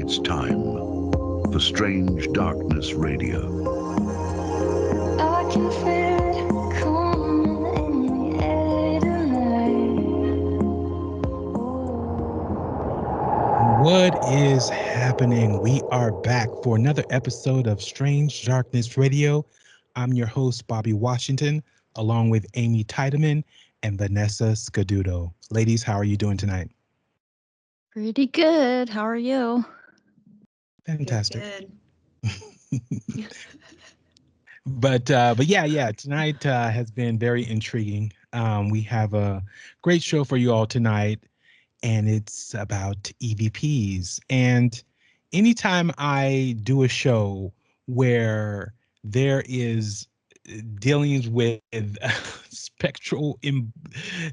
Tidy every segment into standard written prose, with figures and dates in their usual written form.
It's time for Strange Darkness Radio. I can feel it coming in the air tonight. What is happening? We are back for another episode of Strange Darkness Radio. I'm your host, Bobby Washington, along with Amy Tydeman and Vanessa Scaduto. Ladies, how are you doing tonight? Pretty good. How are you? Fantastic. Good. But yeah, tonight has been very intriguing. We have a great show for you all tonight, and it's about EVPs. And anytime I do a show where there is dealings with spectral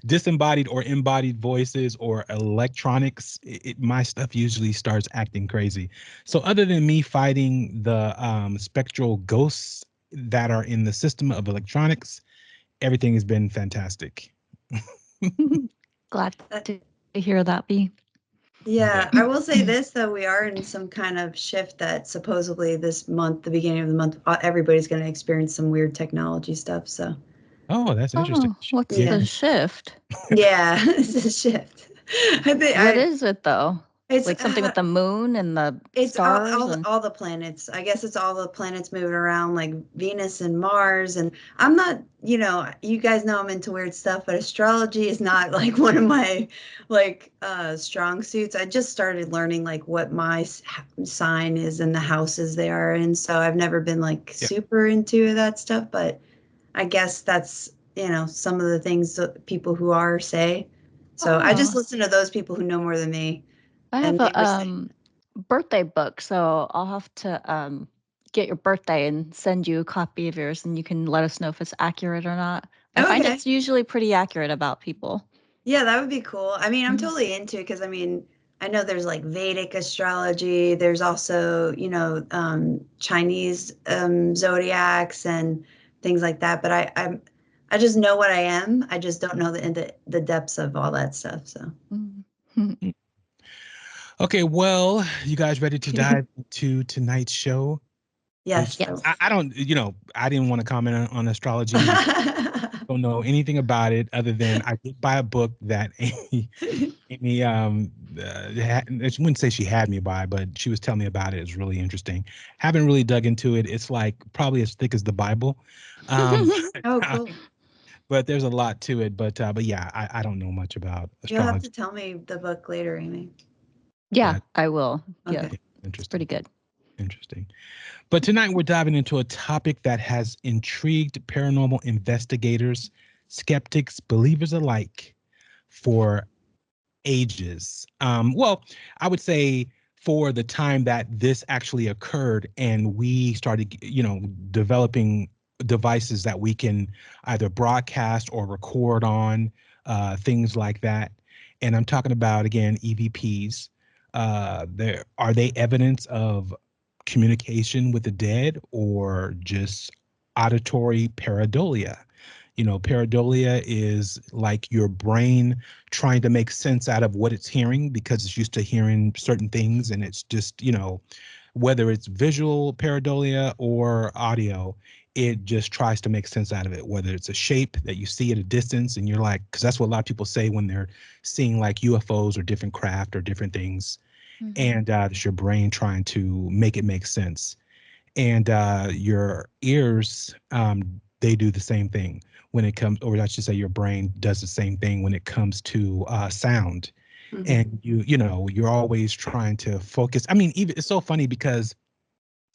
disembodied or embodied voices or electronics, my stuff usually starts acting crazy. So other than me fighting the spectral ghosts that are in the system of electronics, everything has been fantastic. Glad to hear that, B. Yeah, I will say this, though, we are in some kind of shift that supposedly this month, the beginning of the month, everybody's going to experience some weird technology stuff. So, Oh, that's interesting. Oh, what's Yeah. the shift? yeah, it's a shift. I think What is it though? it's Like something with the moon and the it's stars all the planets. I guess it's all the planets moving around, like Venus and Mars. And I'm not, you guys know I'm into weird stuff, but astrology is not like one of my strong suits. I just started learning like what my sign is and the houses they are in. So I've never been like super into that stuff, but I guess that's, some of the things that people who are say. So I just listen to those people who know more than me. I have and they were a saying- birthday book, so I'll have to get your birthday and send you a copy of yours, and you can let us know if it's accurate or not. I find Okay. it's usually pretty accurate about people. Yeah, that would be cool. I mean, I'm Mhm. totally into it because I know there's like Vedic astrology. There's also, Chinese zodiacs and things like that. But I just know what I am. I just don't know the depths of all that stuff. So Mhm. Okay, well, you guys ready to dive into tonight's show? yes. Yes. I don't, I didn't want to comment on astrology. Don't know anything about it other than I did buy a book that Amy I wouldn't say she had me buy, but she was telling me about it. It's really interesting. Haven't really dug into it. It's like probably as thick as the Bible. Oh, cool. But there's a lot to it. But yeah, I don't know much about You'll have astrology. to tell me the book later, Amy. Yeah, I will. Okay. Yeah, it's Interesting. pretty good. Interesting. But tonight we're diving into a topic that has intrigued paranormal investigators, skeptics, believers alike for ages. Well, I would say for the time that this actually occurred and we started, developing devices that we can either broadcast or record on, things like that. And I'm talking about, again, EVPs. Are they evidence of communication with the dead or just auditory pareidolia? Pareidolia is like your brain trying to make sense out of what it's hearing because it's used to hearing certain things, and it's just, whether it's visual pareidolia or audio, it just tries to make sense out of it, whether it's a shape that you see at a distance and you're like, because that's what a lot of people say when they're seeing like UFOs or different craft or different things. And it's your brain trying to make it make sense. And your ears, they do the same thing when it comes, or I should say your brain does the same thing when it comes to sound. Mhm. And you're always trying to focus. I mean, even it's so funny because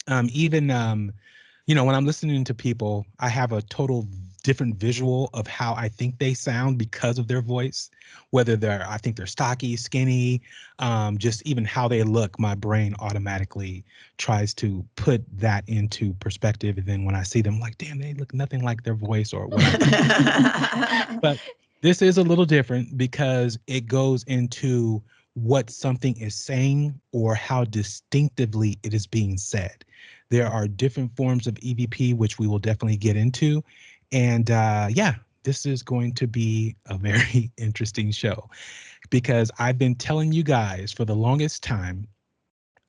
even when I'm listening to people, I have a total different visual of how I think they sound because of their voice, whether I think they're stocky, skinny, just even how they look. My brain automatically tries to put that into perspective. And then when I see them, like, damn, they look nothing like their voice or what But this is a little different because it goes into what something is saying or how distinctively it is being said. There are different forms of EVP, which we will definitely get into. And yeah, this is going to be a very interesting show because I've been telling you guys for the longest time,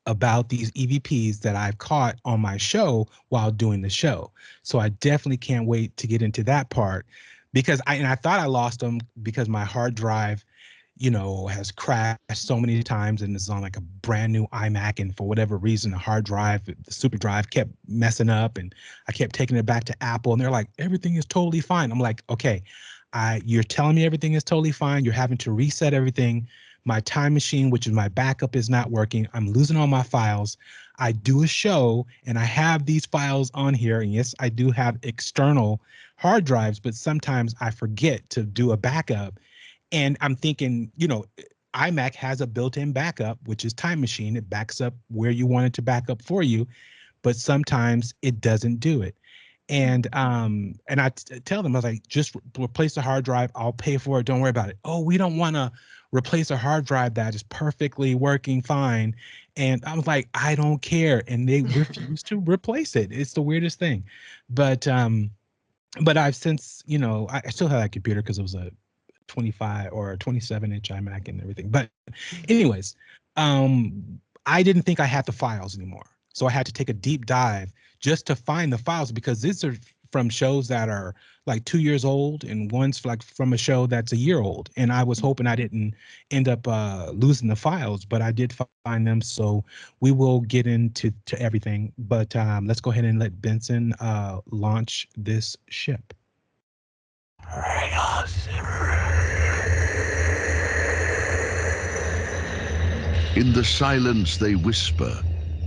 about these EVPs that I've caught on my show while doing the show. So I definitely can't wait to get into that part, because I thought I lost them because my hard drive, has crashed so many times and is on like a brand new iMac, and for whatever reason the hard drive, the super drive, kept messing up, and I kept taking it back to Apple, and they're like, everything is totally fine. I'm like, okay, you're telling me everything is totally fine. You're having to reset everything. My time machine, which is my backup, is not working. I'm losing all my files. I do a show and I have these files on here. And yes, I do have external hard drives, but sometimes I forget to do a backup. And I'm thinking, iMac has a built-in backup, which is Time Machine. It backs up where you want it to back up for you, but sometimes it doesn't do it. And I tell them, I was like, just replace the hard drive. I'll pay for it. Don't worry about it. Oh, we don't want to replace a hard drive that is perfectly working fine. And I was like, I don't care. And they refuse to replace it. It's the weirdest thing. But I've since, I still have that computer because it was a 25 or 27-inch iMac and everything. But anyways, I didn't think I had the files anymore. So I had to take a deep dive just to find the files, because these are from shows that are like 2 years old, and one's like from a show that's a year old. And I was hoping I didn't end up losing the files, but I did find them. So we will get into everything. But let's go ahead and let Benson launch this ship. In the silence they whisper,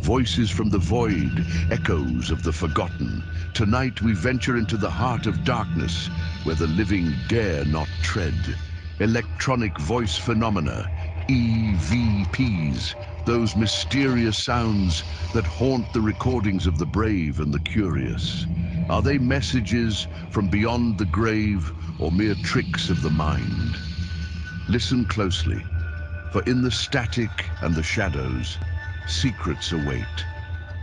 voices from the void, echoes of the forgotten. Tonight we venture into the heart of darkness, where the living dare not tread. Electronic voice phenomena, EVPs, those mysterious sounds that haunt the recordings of the brave and the curious. Are they messages from beyond the grave, or mere tricks of the mind? Listen closely. For in the static and the shadows, secrets await.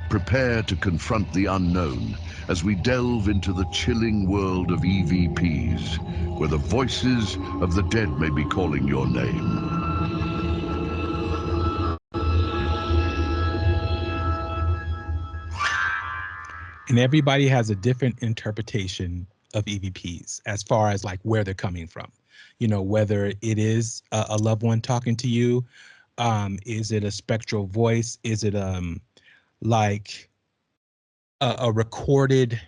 Prepare to confront the unknown as we delve into the chilling world of EVPs, where the voices of the dead may be calling your name. And everybody has a different interpretation of EVPs as far as like where they're coming from. Whether it is a loved one talking to you, is it a spectral voice? Is it like a recorded,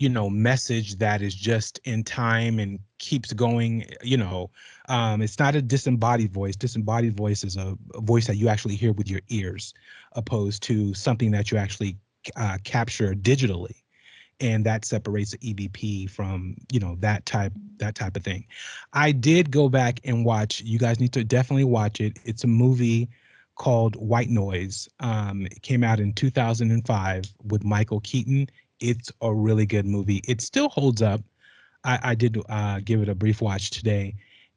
message that is just in time and keeps going? It's not a disembodied voice. Disembodied voice is a voice that you actually hear with your ears, opposed to something that you actually capture digitally, and that separates the EVP from that type of thing. I did go back and watch. You guys need to definitely watch it. It's a movie called White Noise. It came out in 2005 with Michael Keaton. It's a really good movie. It still holds up. I did give it a brief watch today,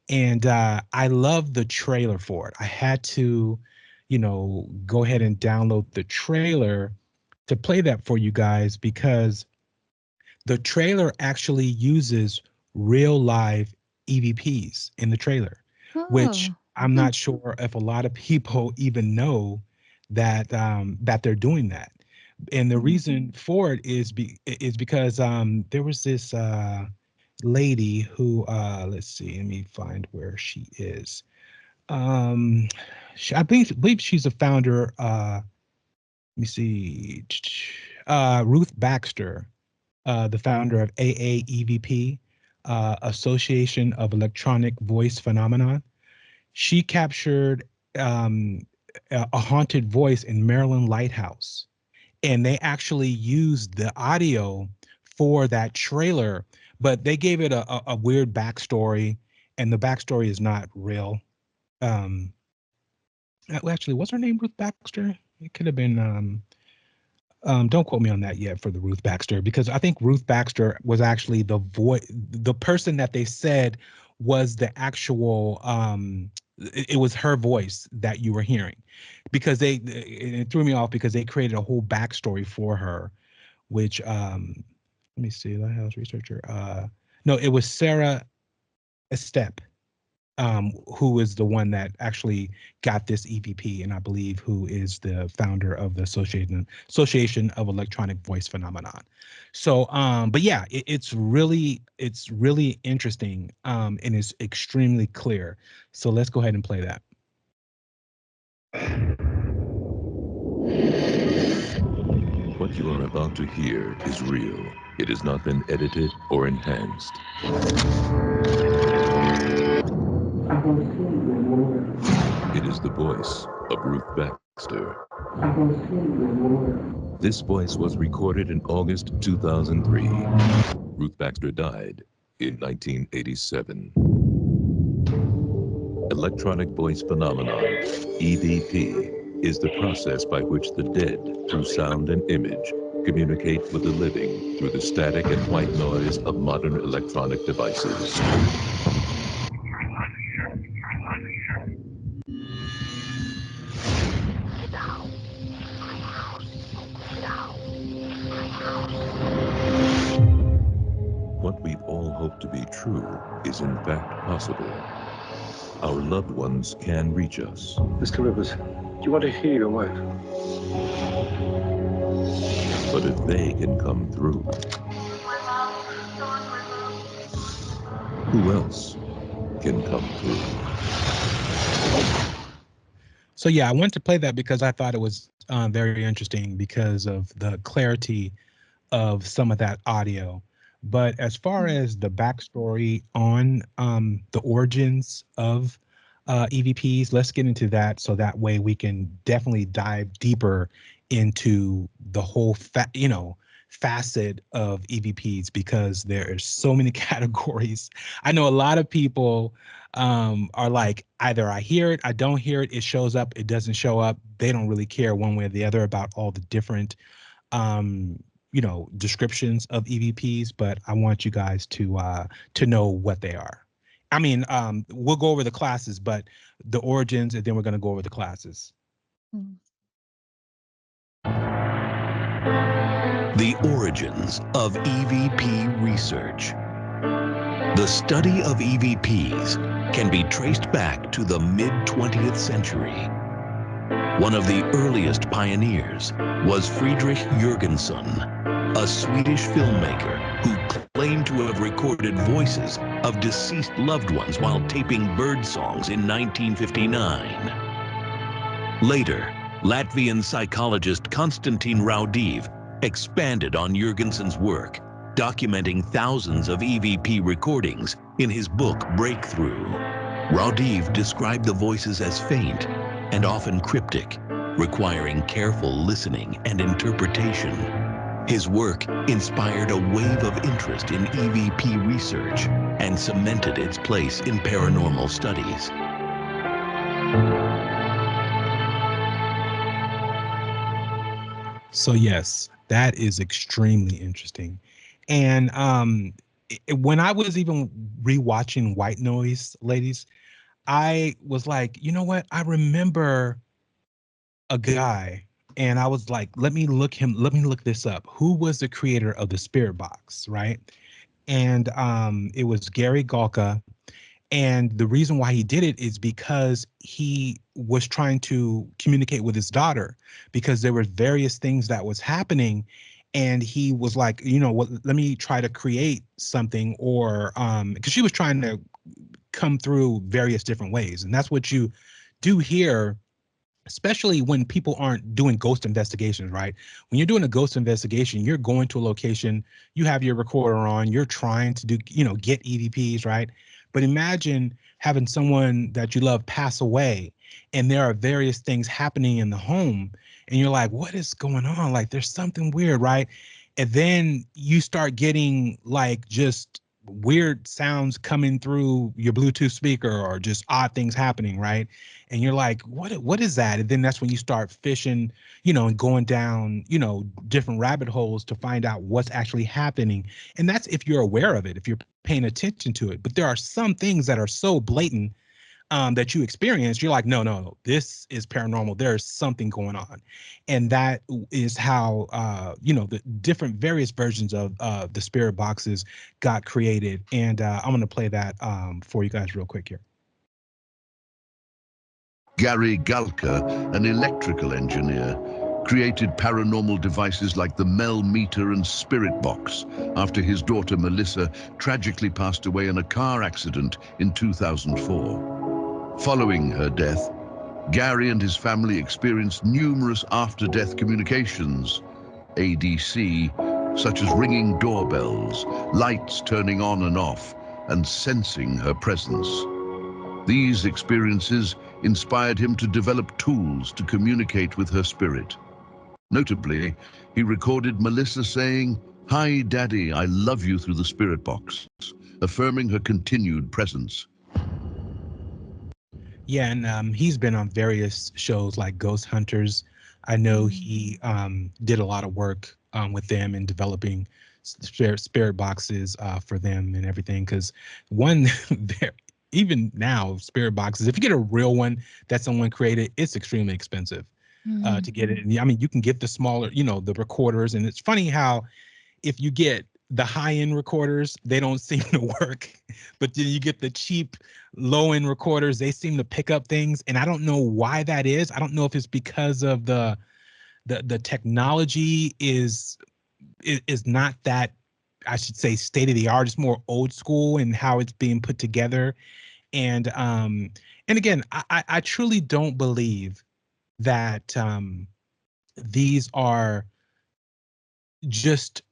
and I love the trailer for it. I had to, go ahead and download the trailer to play that for you guys, because the trailer actually uses real live EVPs in the trailer, which Oh. I'm not sure if a lot of people even know that that they're doing that. And the reason for it is because there was this lady who let's see, let me find where she is. I believe she's a founder. Let me see. Ruth Baxter, the founder of AAEVP, Association of Electronic Voice Phenomenon. She captured a haunted voice in Maryland Lighthouse, and they actually used the audio for that trailer, but they gave it a weird backstory, and the backstory is not real. Actually, what's her name? Ruth Baxter? It could have been. Don't quote me on that yet for the Ruth Baxter, because I think Ruth Baxter was actually the person that they said was the actual, it was her voice that you were hearing, because it threw me off because they created a whole backstory for her, which, let me see, Lighthouse researcher. No, it was Sarah Estep. who is the one that actually got this EVP, and I believe who is the founder of the Association of Electronic Voice Phenomenon. So, but yeah, it's really interesting, and it's extremely clear. So let's go ahead and play that. What you are about to hear is real. It has not been edited or enhanced. It is the voice of Ruth Baxter. This voice was recorded in August 2003. Ruth Baxter died in 1987. Electronic voice phenomenon, EVP, is the process by which the dead, through sound and image, communicate with the living through the static and white noise of modern electronic devices. What we've all hoped to be true is in fact possible. Our loved ones can reach us. Mr. Rivers, do you want to hear your wife? But if they can come through, who else can come through? So yeah, I wanted to play that because I thought it was very interesting because of the clarity of some of that audio. But as far as the backstory on the origins of EVPs, let's get into that so that way we can definitely dive deeper into the whole facet of EVPs, because there are so many categories. I know a lot of people are like, either I hear it, I don't hear it, it shows up, it doesn't show up. They don't really care one way or the other about all the different descriptions of EVPs, but I want you guys to know what they are. I mean, we'll go over the classes, but the origins, and then we're going to go over the classes. The origins of EVP research. The study of EVPs can be traced back to the mid-20th century. One of the earliest pioneers was Friedrich Jürgenson, a Swedish filmmaker who claimed to have recorded voices of deceased loved ones while taping bird songs in 1959. Later, Latvian psychologist Konstantin Raudive expanded on Jürgenson's work, documenting thousands of EVP recordings in his book Breakthrough. Raudive described the voices as faint and often cryptic, requiring careful listening and interpretation. His work inspired a wave of interest in EVP research and cemented its place in paranormal studies. So yes, that is extremely interesting. And when I was even rewatching White Noise, ladies, I was like, you know what? I remember a guy, and I was like, let me look this up. Who was the creator of the Spirit Box, right? And it was Gary Galka. And the reason why he did it is because he was trying to communicate with his daughter, because there were various things that was happening. And he was like, let me try to create something, or because she was trying to come through various different ways. And that's what you do here, especially when people aren't doing ghost investigations, right? When you're doing a ghost investigation, you're going to a location, you have your recorder on, you're trying to do, get EVPs, right? But imagine having someone that you love pass away, and there are various things happening in the home, and you're like, what is going on? Like, there's something weird, right? And then you start getting like just weird sounds coming through your Bluetooth speaker, or just odd things happening, right? And you're like, what is that? And then that's when you start fishing, and going down, different rabbit holes to find out what's actually happening. And that's if you're aware of it, if you're paying attention to it. But there are some things that are so blatant that you experience, you're like, no, this is paranormal. There's something going on. And that is how, the different various versions of the spirit boxes got created. And I'm going to play that for you guys real quick here. Gary Galka, an electrical engineer, created paranormal devices like the Mel meter and spirit box after his daughter Melissa tragically passed away in a car accident in 2004. Following her death, Gary and his family experienced numerous after-death communications, ADC, such as ringing doorbells, lights turning on and off, and sensing her presence. These experiences inspired him to develop tools to communicate with her spirit. Notably, he recorded Melissa saying, "Hi, Daddy, I love you," through the spirit box, affirming her continued presence. Yeah, and he's been on various shows like Ghost Hunters. I know he did a lot of work with them in developing spirit boxes for them and everything. Because one, even now, spirit boxes, if you get a real one that someone created, it's extremely expensive to get it. And, I mean, you can get the smaller, the recorders. And it's funny how if you get the high-end recorders, they don't seem to work. But then you get the cheap, low-end recorders, they seem to pick up things. And I don't know why that is. I don't know if it's because of the technology is not that, I should say, state of the art. It's more old school in how it's being put together. And again, I truly don't believe that these are just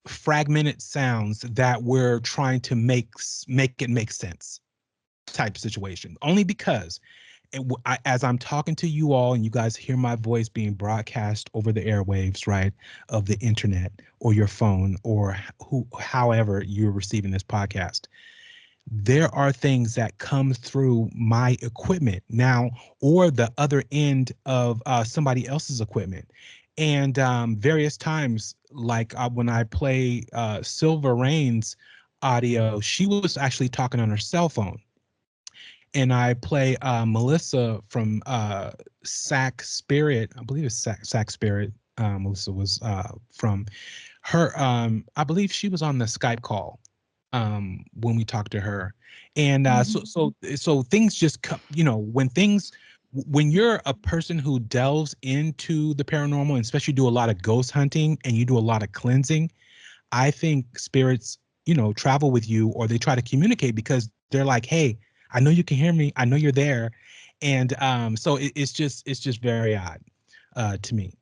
fragmented sounds that we're trying to make it make sense type situation. Only because as I'm talking to you all and you guys hear my voice being broadcast over the airwaves, right, of the internet or your phone or however you're receiving this podcast, there are things that come through my equipment now or the other end of somebody else's equipment. And various times, like when I play Silver Rain's audio, she was actually talking on her cell phone. And I play Melissa from Sac Spirit, I believe it's Sac Spirit. Melissa was from her, I believe she was on the Skype call when we talked to her. And so things just come, when you're a person who delves into the paranormal, and especially do a lot of ghost hunting and you do a lot of cleansing, I think spirits, travel with you, or they try to communicate because they're like, hey, I know you can hear me. I know you're there. And so it's just very odd to me.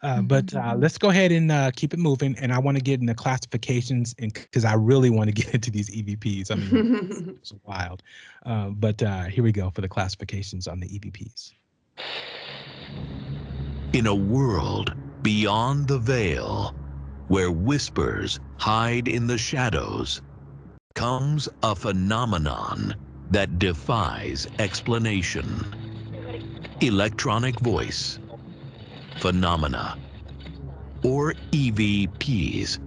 But let's go ahead and keep it moving. And I want to get into classifications, and because I really want to get into these EVPs. I mean, it's wild. But here we go for the classifications on the EVPs. In a world beyond the veil, where whispers hide in the shadows, comes a phenomenon that defies explanation. Electronic voice phenomena, or EVPs,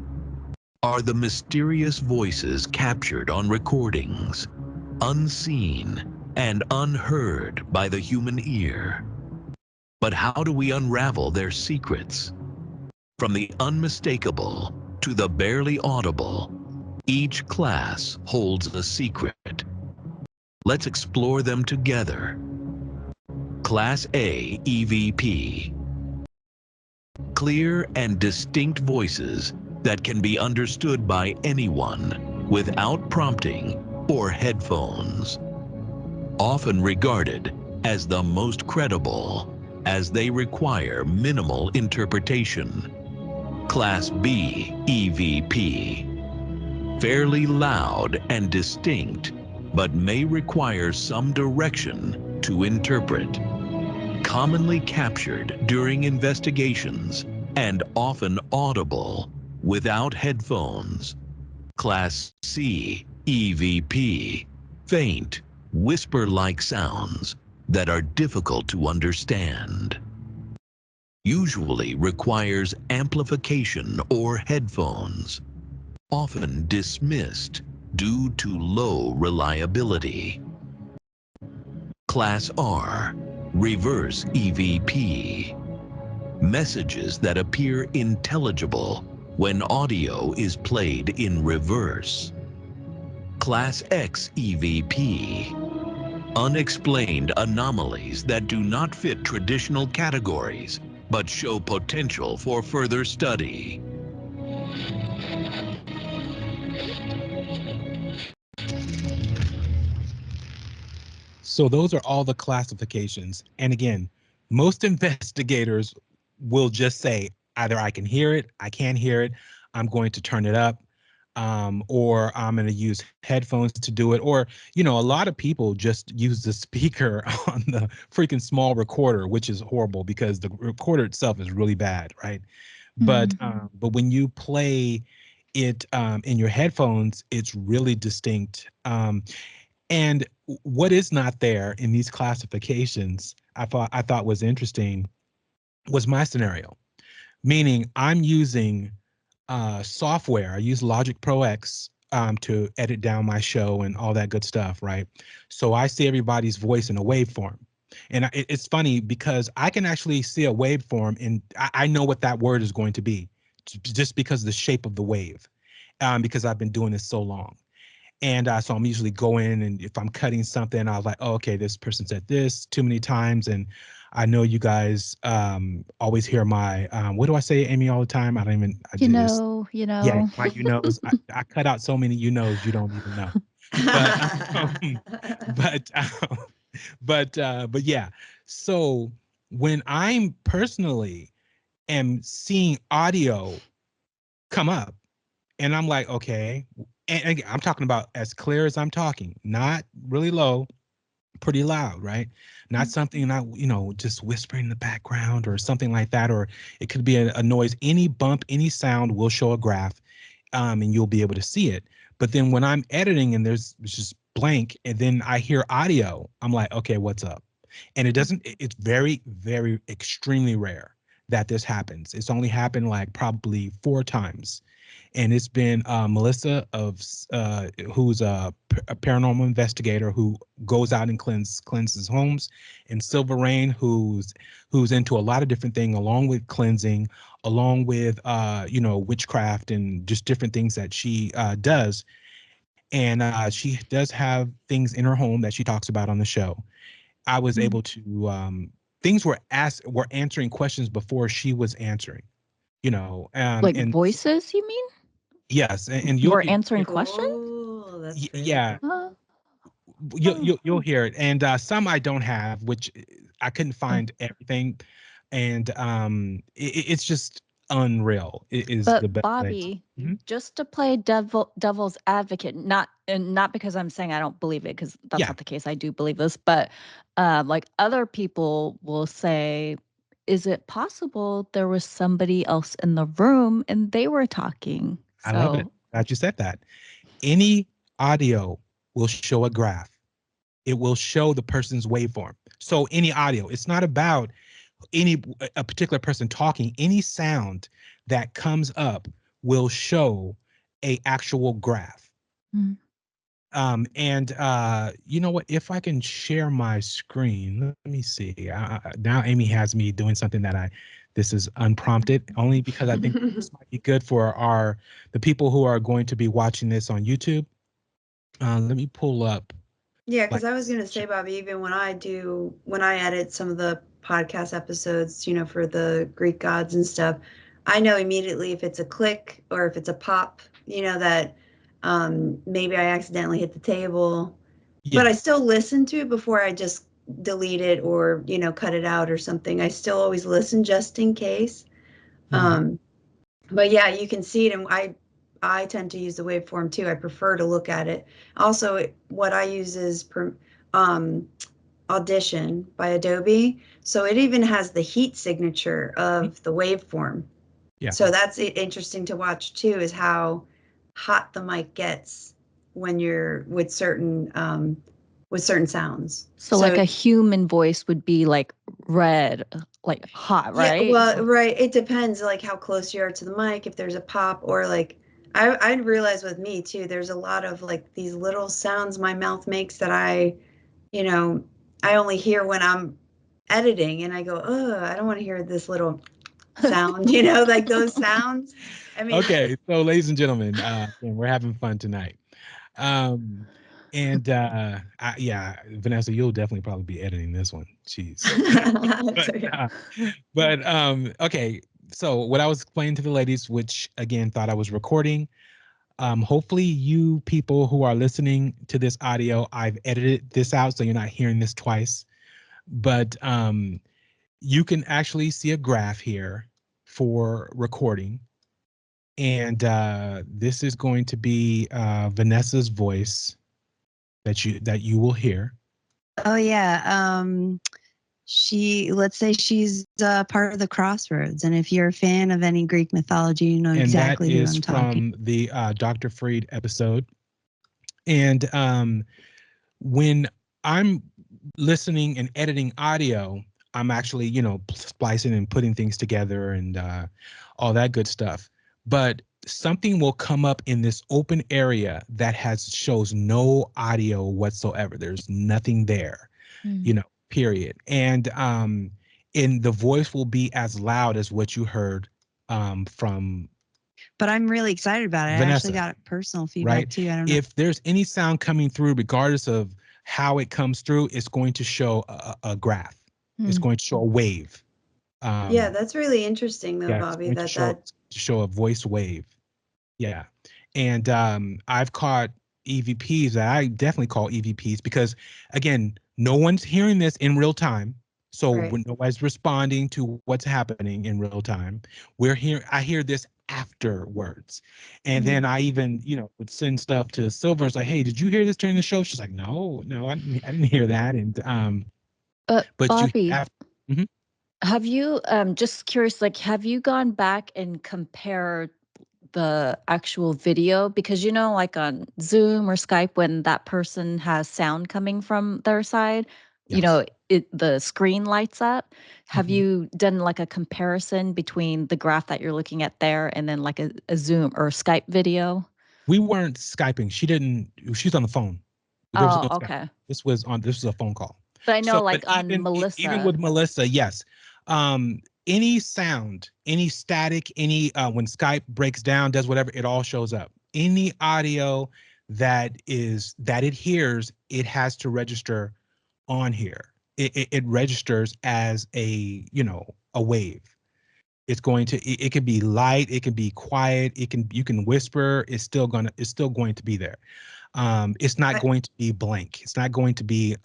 are the mysterious voices captured on recordings, unseen and unheard by the human ear. But how do we unravel their secrets? From the unmistakable to the barely audible, each class holds a secret. Let's explore them together. Class A EVP. Clear and distinct voices that can be understood by anyone without prompting or headphones. Often regarded as the most credible, as they require minimal interpretation. Class B EVP. Fairly loud and distinct, but may require some direction to interpret. Commonly captured during investigations and often audible without headphones. Class C EVP. Faint, whisper-like sounds that are difficult to understand. Usually requires amplification or headphones. Often dismissed due to low reliability. Class R, reverse EVP. Messages that appear intelligible when audio is played in reverse. Class X EVP. Unexplained anomalies that do not fit traditional categories, but show potential for further study. So those are all the classifications. And again, most investigators will just say either I can hear it, I can't hear it, I'm going to turn it up, or I'm going to use headphones to do it. Or, a lot of people just use the speaker on the freaking small recorder, which is horrible because the recorder itself is really bad, right? But when you play it in your headphones, it's really distinct. And what is not there in these classifications, I thought was interesting, was my scenario. Meaning, I'm using software. I use Logic Pro X to edit down my show and all that good stuff, right? So I see everybody's voice in a waveform. And it's funny because I can actually see a waveform and I know what that word is going to be just because of the shape of the wave, because I've been doing this so long. And so I'm usually going, and if I'm cutting something, I was like, oh, okay, this person said this too many times. And I know you guys always hear my, what do I say, Amy, all the time? I don't even, I You just, know, you yeah, know. my you knows. I cut out so many you knows you don't even know. But, but yeah. So when I'm personally am seeing audio come up, and I'm like, okay, and again, I'm talking about as clear as I'm talking, not really low, pretty loud, right? Not something not, just whispering in the background or something like that, or it could be a noise. Any bump, any sound will show a graph, and you'll be able to see it. But then when I'm editing and it's just blank, and then I hear audio, I'm like, okay, what's up? And it's very, very extremely rare that this happens. It's only happened like probably 4 times. And it's been Melissa who's a paranormal investigator who goes out and cleanses homes, and Silver Rain, who's into a lot of different things, along with cleansing, along with witchcraft and just different things that she does. And she does have things in her home that she talks about on the show. I was able to things were answering questions before she was answering. Like And voices, you mean? yes, and We're answering questions? Oh, that's very yeah, cool. you'll hear it. And some I don't have, which I couldn't find everything. And it's just unreal. It is the But best thing. Bobby, Mhm. just to play devil's advocate, not because I'm saying I don't believe it, because that's Yeah, not the case. I do believe this, but like other people will say, is it possible there was somebody else in the room and they were talking? I love it. So Glad you said that. Any audio will show a graph. It will show the person's waveform. So any audio, it's not about a particular person talking. Any sound that comes up will show a actual graph. Mm. And you know what? If I can share my screen, let me see. Now Amy has me doing something that this is unprompted, only because I think this might be good for the people who are going to be watching this on YouTube. Let me pull up. Yeah, Like, because I was gonna say, Bobby, even when I edit some of the podcast episodes, for the Greek gods and stuff, I know immediately if it's a click or if it's a pop, that maybe I accidentally hit the table. But I yes, still listen to it before I just delete it or, cut it out or something. I still always listen just in case. Mhm. But yeah, you can see it, and I tend to use the waveform too. I prefer to look at it. Also, what I use is um, Audition by Adobe, so it even has the heat signature of the waveform. Yeah. So that's interesting to watch too, is how hot the mic gets when you're with certain sounds. so like So a human voice would be like red, like hot, yeah, right? well, right. It depends, like how close you are to the mic, if there's a pop, or like I realize with me too, there's a lot of like these little sounds my mouth makes that you know, I only hear when I'm editing, and I go, oh, I don't want to hear this little sound, like those sounds. I mean, Okay, so ladies and gentlemen, we're having fun tonight. Um, And yeah, Vanessa, you'll definitely probably be editing this one. Jeez. That's but, okay. Okay. So what I was explaining to the ladies, which again thought I was recording. Hopefully you people who are listening to this audio, I've edited this out so you're not hearing this twice. But you can actually see a graph here for recording. And this is going to be Vanessa's voice that you will hear. Oh yeah. Let's say she's part of the Crossroads, and if you're a fan of any Greek mythology, you know And exactly that who is I'm talking. from the Dr. Freed episode. And when I'm listening and editing audio, I'm actually, splicing and putting things together and all that good stuff. But something will come up in this open area that shows no audio whatsoever. There's nothing there, period. And the voice will be as loud as what you heard from But I'm really excited about it. Vanessa, I actually got personal feedback right? too. I don't know. If there's any sound coming through, regardless of how it comes through, it's going to show a graph. It's going to show a wave. Yeah, that's really interesting though, Yeah, Bobby. it's going to show a voice wave. Yeah. And I've caught EVPs that I definitely call EVPs because, again, no one's hearing this in real time. So Right. when nobody's responding to what's happening in real time, I hear this afterwards. And then I even, would send stuff to Silver. It's like, hey, did you hear this during the show? She's like, no, I didn't hear that. And But Bobby, Mhm. have you just curious, like, have you gone back and compared the actual video? Because like on Zoom or Skype, when that person has sound coming from their side, Yes. the screen lights up. Have you done like a comparison between the graph that you're looking at there and then like a Zoom or Skype video? We weren't Skyping. She's on the phone. There was Oh, no Skype. okay. This was a phone call. But I know, So, but like on even Melissa. with Melissa, yes. Any sound, any static, any when Skype breaks down, does whatever, it all shows up. Any audio that it hears, it has to register on here. It registers as a wave. It's going to it can be light, it can be quiet, you can whisper, it's still going to be there. It's not going to be blank. It's not going to be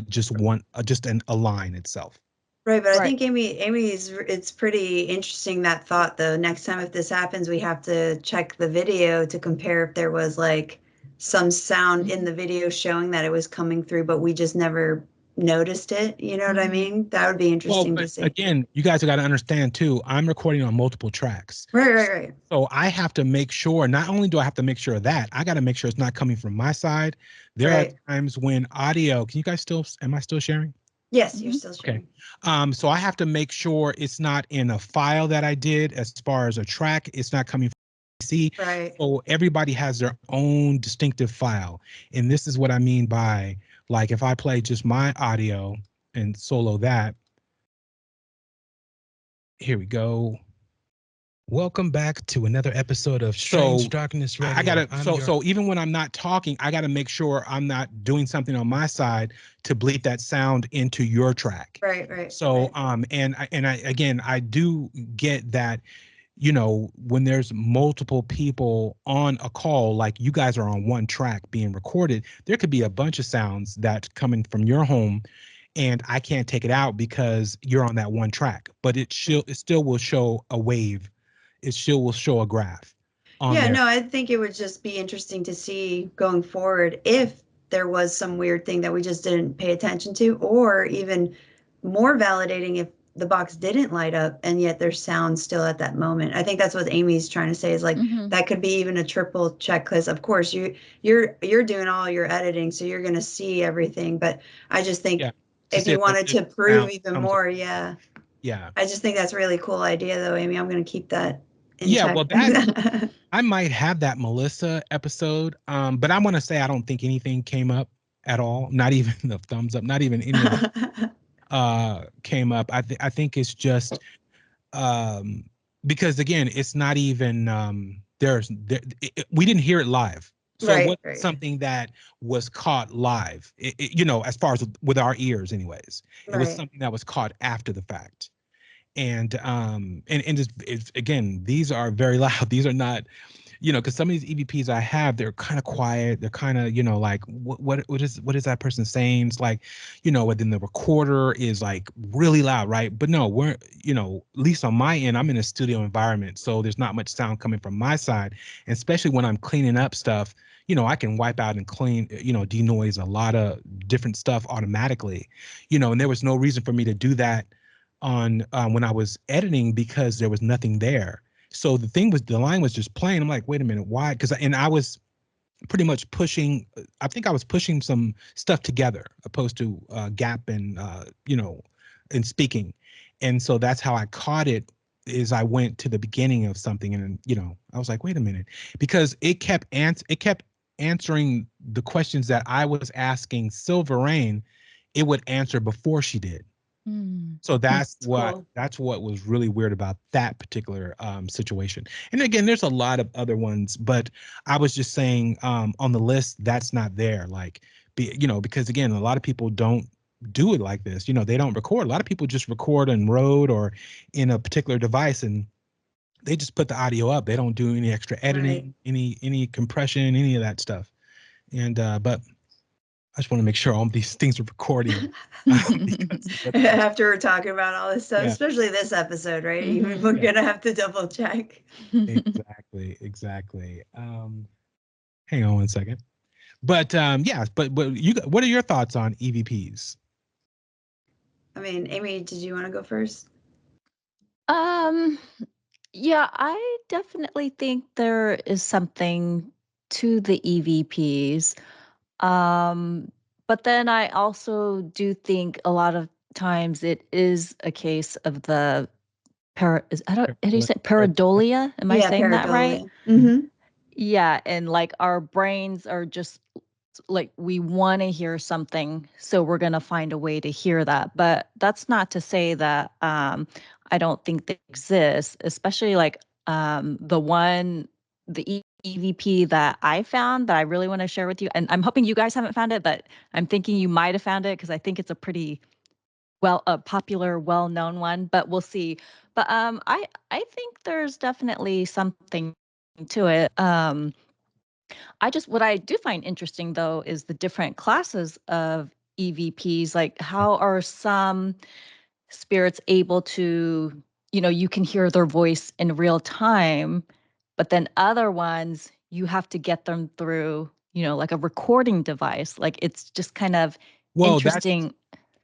just a line itself. Right, but I think it's pretty interesting, that thought though. Next time if this happens, we have to check the video to compare if there was like some sound in the video showing that it was coming through, but we just never noticed it. You know what I mean? That would be interesting to see. Again, you guys have got to understand too, I'm recording on multiple tracks. Right. So I have to make sure, not only do I have to make sure of that, I got to make sure it's not coming from my side. There are times when audio, am I still sharing? Yes, you're still sharing. Okay. So I have to make sure it's not in a file that I did as far as a track. It's not coming from PC. Right. So everybody has their own distinctive file. And this is what I mean by, like, if I play just my audio and solo that. Here we go. Welcome back to another episode of Strange Darkness Radio. So even when I'm not talking, I gotta make sure I'm not doing something on my side to bleed that sound into your track. Right. So I do get that, when there's multiple people on a call, like you guys are on one track being recorded, there could be a bunch of sounds that's coming from your home, and I can't take it out because you're on that one track. But it still will show a wave. It still will show a graph on there. No, I think it would just be interesting to see going forward if there was some weird thing that we just didn't pay attention to, or even more validating if the box didn't light up and yet there's sound still at that moment. I think that's what Amy's trying to say, is like that could be even a triple check, because of course you're doing all your editing, so you're going to see everything. But I just think if you wanted to prove even more, I just think that's a really cool idea though, Amy. I'm going to keep that. Well, I might have that Melissa episode, but I want to say I don't think anything came up at all. Not even the thumbs up. Not even any of that came up. I think it's just because again, it's not even we didn't hear it live. So it Right, wasn't right, something that was caught live, as far as with our ears anyways. It was right. something that was caught after the fact. And again, these are very loud. These are not, because some of these EVPs I have, they're kind of quiet. They're kind of, like what is that person saying? It's like, and then the recorder is like really loud, right? But no, we're, at least on my end, I'm in a studio environment, so there's not much sound coming from my side, and especially when I'm cleaning up stuff. I can wipe out and clean, denoise a lot of different stuff automatically, and there was no reason for me to do that on when I was editing because there was nothing there. So the line was just playing. I'm like, wait a minute, why? And I was pretty much pushing. I think I was pushing some stuff together, opposed to gap and and speaking. And so that's how I caught it. Is I went to the beginning of something, and I was like, wait a minute, because it kept answering the questions that I was asking Silver Rain. It would answer before she did. Mm. So that's It's what cool. was really weird about that particular situation. And again, there's a lot of other ones, but I was just saying on the list that's not there. Like, because again, a lot of people don't do it like this. They don't record. A lot of people just record on Rode or in a particular device, and they just put the audio up. They don't do any extra Right. editing, any compression, any of that stuff. And but I just want to make sure all these things are recording. After we're talking about all this stuff, Yeah. especially this episode, right? Mhm. We're Yeah. gonna have to double check. Exactly. Hang on one second. But yeah, but what are your thoughts on EVPs? I mean, Amy, did you want to go first? Um, yeah, I definitely think there is something to the EVPs. Um, but then I also do think a lot of times it is a case of the how do you say pareidolia? Am I Yeah, saying that right? pareidolia. Mm-hmm. Yeah, and like our brains are just like we want to hear something, so we're going to find a way to hear that. But that's not to say that I don't think they exist, especially like the EVP that I found that I really want to share with you. And I'm hoping you guys haven't found it, but I'm thinking you might have found it because I think it's a pretty a popular, well-known one, but we'll see. But I think there's definitely something to it. What I do find interesting though is the different classes of EVPs. Like, how are some spirits able to, you can hear their voice in real time, but then other ones you have to get them through, like a recording device. Like, it's just kind of Well, that's interesting.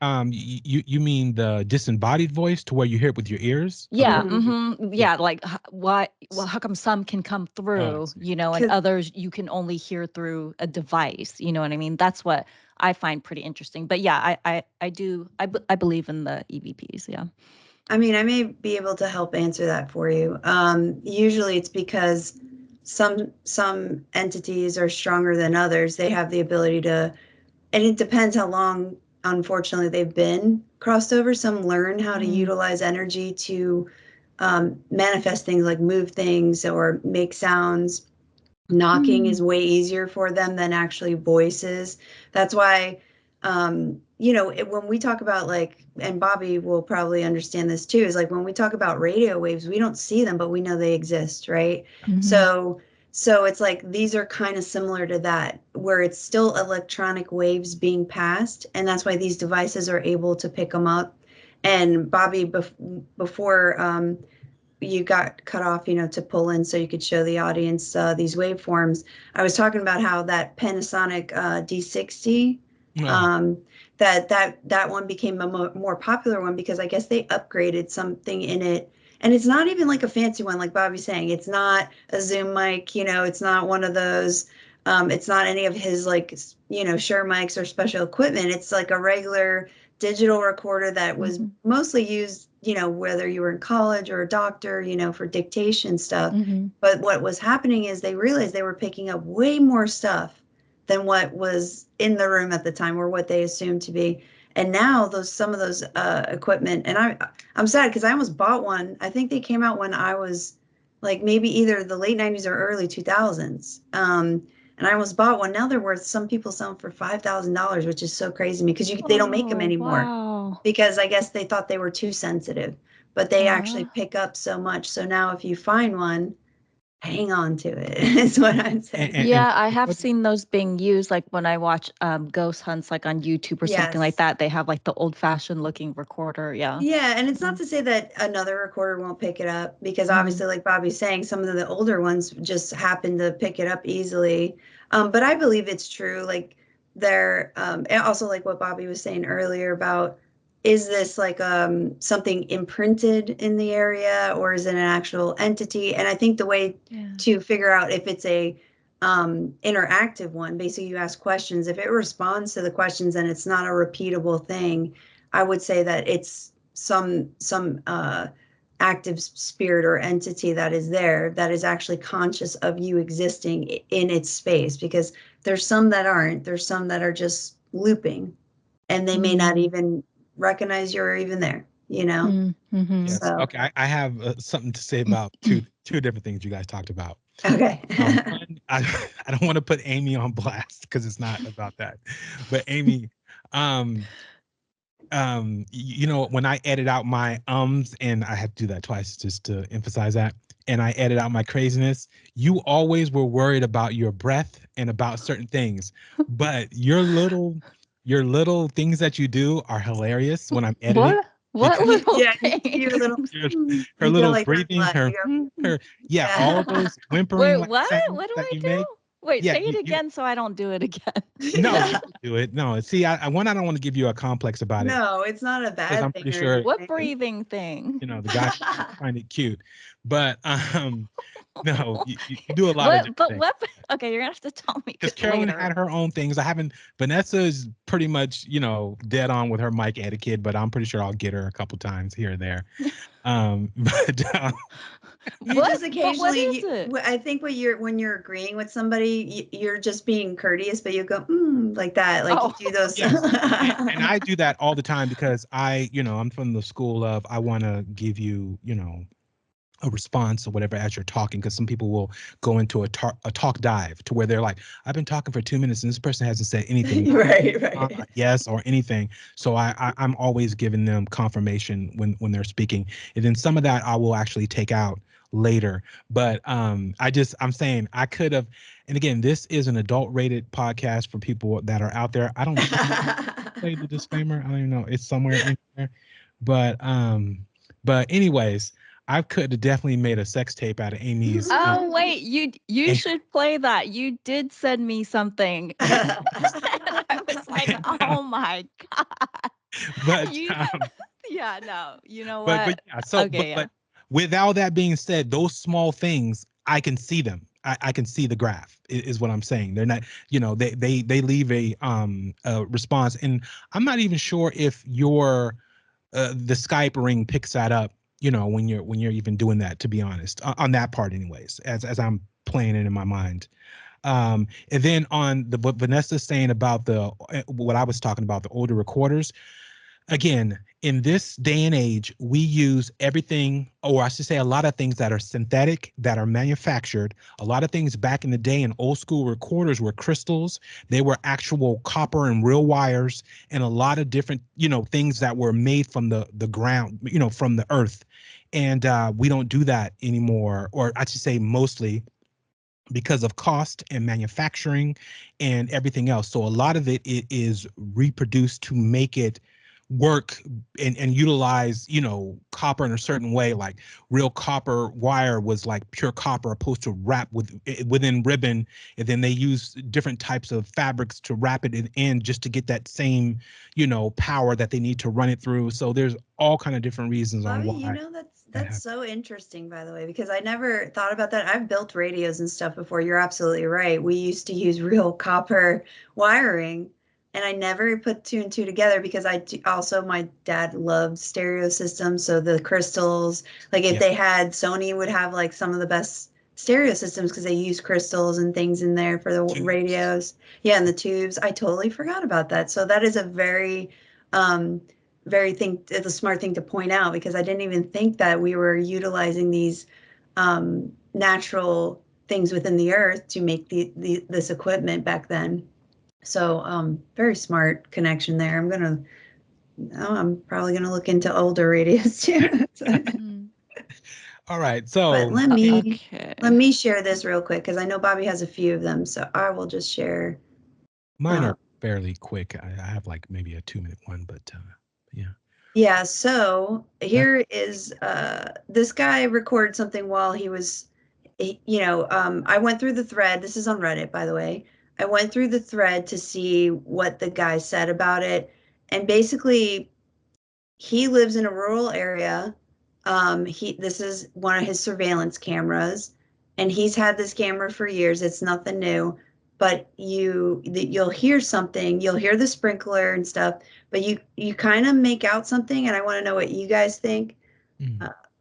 you mean the disembodied voice to where you hear it with your ears? Yeah, Okay. Mm-hmm. Yeah. yeah, like, why well, how come some can come Oh, I through, see. and others you can only hear through a device, you know what I mean? That's what I find pretty interesting. But yeah, I believe in the EVPs, yeah. I mean, I may be able to help answer that for you. Usually it's because some entities are stronger than others. They have the ability to, and it depends how long, unfortunately, they've been crossed over. Some learn how to Mm, utilize energy to manifest things like move things or make sounds. Knocking mm, is way easier for them than actually voices. That's why, when we talk about like, and Bobby will probably understand this too, is like when we talk about radio waves, we don't see them, but we know they exist, right? mhm, So it's like these are kind of similar to that, where it's still electronic waves being passed, and that's why these devices are able to pick them up. And Bobby, before you got cut off, to pull in so you could show the audience these waveforms. I was talking about how that Panasonic D60, Oh, um, that one became a more popular one because I guess they upgraded something in it. And it's not even like a fancy one, like Bobby's saying. It's not a Zoom mic, it's not one of those. It's not any of his like, Shure mics or special equipment. It's like a regular digital recorder that was mhm, mostly used, whether you were in college or a doctor, for dictation stuff. mhm, But what was happening is they realized they were picking up way more stuff than what was in the room at the time or what they assumed to be. And now some of those equipment, and I'm sad because I almost bought one. I think they came out when I was like maybe either the late 90s or early 2000s. And I almost bought one. Now they're worth, some people sell them for $5,000, which is so crazy to me, because they don't make them Oh, anymore, wow. because I guess they thought they were too sensitive, but they actually pick up so much. So now if you find one, hang on to it, is what I'm saying. Yeah, I have what- seen those being used, like when I watch ghost hunts, like on YouTube or something like Yes. that. They have like the old-fashioned looking recorder. Yeah. Yeah, and it's not to say that another recorder won't pick it up, because Mhm. obviously, like Bobby's saying, some of the older ones just happen to pick it up easily. But I believe it's true. Like they're and also like what Bobby was saying earlier about, is this like something imprinted in the area, or is it an actual entity? And I think the way Yeah. to figure out if it's a interactive one, basically you ask questions. If it responds to the questions and it's not a repeatable thing, I would say that it's some active spirit or entity that is there, that is actually conscious of you existing in its space, because there's some that aren't. There's some that are just looping, and they may not even recognize you're even there, you know? Mm-hmm. Yes. So, Okay. I have something to say about two different things you guys talked about. okay. One, I don't want to put Amy on blast because it's not about that, but Amy, you know, when I edit out my and I have to do that twice just to emphasize that, and I edit out my craziness, you always were worried about your breath and about certain things, but your little things that you do are hilarious when I'm editing. What little Yeah, thing? you're a little, Her you go little like that a breathing, lot. her You go, her yeah, yeah. all those whimpering Wait, like what? sounds What do that I you do? make. Wait, Yeah, say it you again so I don't do it again. no, you can do it. No, see, I don't want to give you a complex about it No, it's not a because I'm bad thing pretty or sure What anything. breathing thing? you know the guy find it cute, but no, you do a lot of What? different But things. what? Okay, you're gonna have to tell me Because Carolyn later. had her own things. I haven't. Vanessa is pretty much, you know, dead on with her mic etiquette, but I'm pretty sure I'll get her a couple times here or there. But You just But what is occasionally, it? I think when you're agreeing with somebody, you're just being courteous, but you go, like that. Like you Oh. do those. yes, and I do that all the time because you know, I'm from the school of I want to give you, you know, a response or whatever as you're talking, because some people will go into a talk dive to where they're like, I've been talking for 2 minutes and this person hasn't said anything, Right. yes or anything. So I'm always giving them confirmation when they're speaking, and then some of that I will actually take out later. But I'm saying I could have, and again, this is an adult rated podcast for people that are out there. I don't play the disclaimer. I don't even know, it's somewhere in there, but anyways, I could have definitely made a sex tape out of Amy's. Oh wait, you and- should play that. You did send me something. I was like, oh my god. but You, yeah, no. You know but what? yeah. So Okay, yeah. but with all that being said, those small things I can see them. I can see the graph is what I'm saying. They're not, you know, they leave a response, and I'm not even sure if your the Skype ring picks that up, you know, when you're even doing that, to be honest, on that part anyways, as I'm playing it in my mind. And then on what Vanessa's saying about what I was talking about, the older recorders, again, in this day and age, we use everything, or I should say a lot of things that are synthetic, that are manufactured. A lot of things back in the day in old school recorders were crystals. They were actual copper and real wires, and a lot of different, you know, things that were made from the ground, you know, from the earth. And we don't do that anymore, or I should say mostly, because of cost and manufacturing and everything else. So a lot of it is reproduced to make it work and utilize, you know, copper in a certain way. Like real copper wire was like pure copper opposed to wrap within ribbon, and then they use different types of fabrics to wrap it in just to get that same, you know, power that they need to run it through. So there's all kind of different reasons on Bobby, why. you know, that's so interesting, by the way, because I never thought about that. I've built radios and stuff before. You're absolutely right. We used to use real copper wiring, and I never put two and two together, because also my dad loved stereo systems. So the crystals, like if Yeah. they had, Sony would have like some of the best stereo systems because they use crystals and things in there for the Tubes. radios. Yeah, and the tubes. I totally forgot about that. So that is a very it's a smart thing to point out, because I didn't even think that we were utilizing these natural things within the earth to make this equipment back then. So very smart connection there. I'm probably gonna look into older radios too. All right, so But let Okay. me share this real quick because I know Bobby has a few of them, so I will just share. mine are fairly quick. I have like maybe a 2-minute one, but yeah. Yeah, so here is this guy recorded something while he was, I went through the thread. This is on Reddit, by the way. I went through the thread to see what the guy said about it. And basically, he lives in a rural area. This is one of his surveillance cameras, and he's had this camera for years. It's nothing new, but you'll hear something. You'll hear the sprinkler and stuff, but you kind of make out something, and I want to know what you guys think.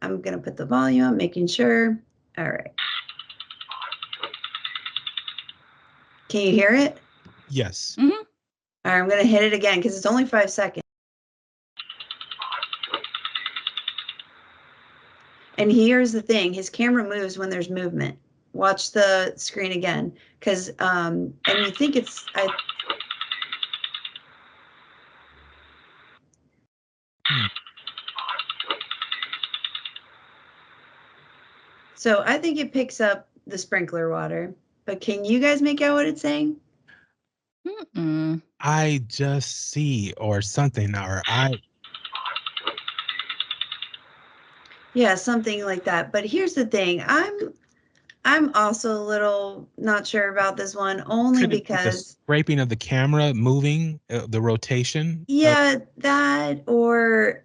I'm gonna put the volume up, making sure. All right. Can you hear it? Yes. All right, I'm gonna hit it again because it's only 5 seconds. And here's the thing, his camera moves when there's movement. Watch the screen again, because and you think it's So I think it picks up the sprinkler water, but can you guys make out what it's saying? I just see or something, or Yeah, something like that. But here's the thing, I'm also a little not sure about this one, only could it be the because scraping of the camera moving, the rotation. yeah, that or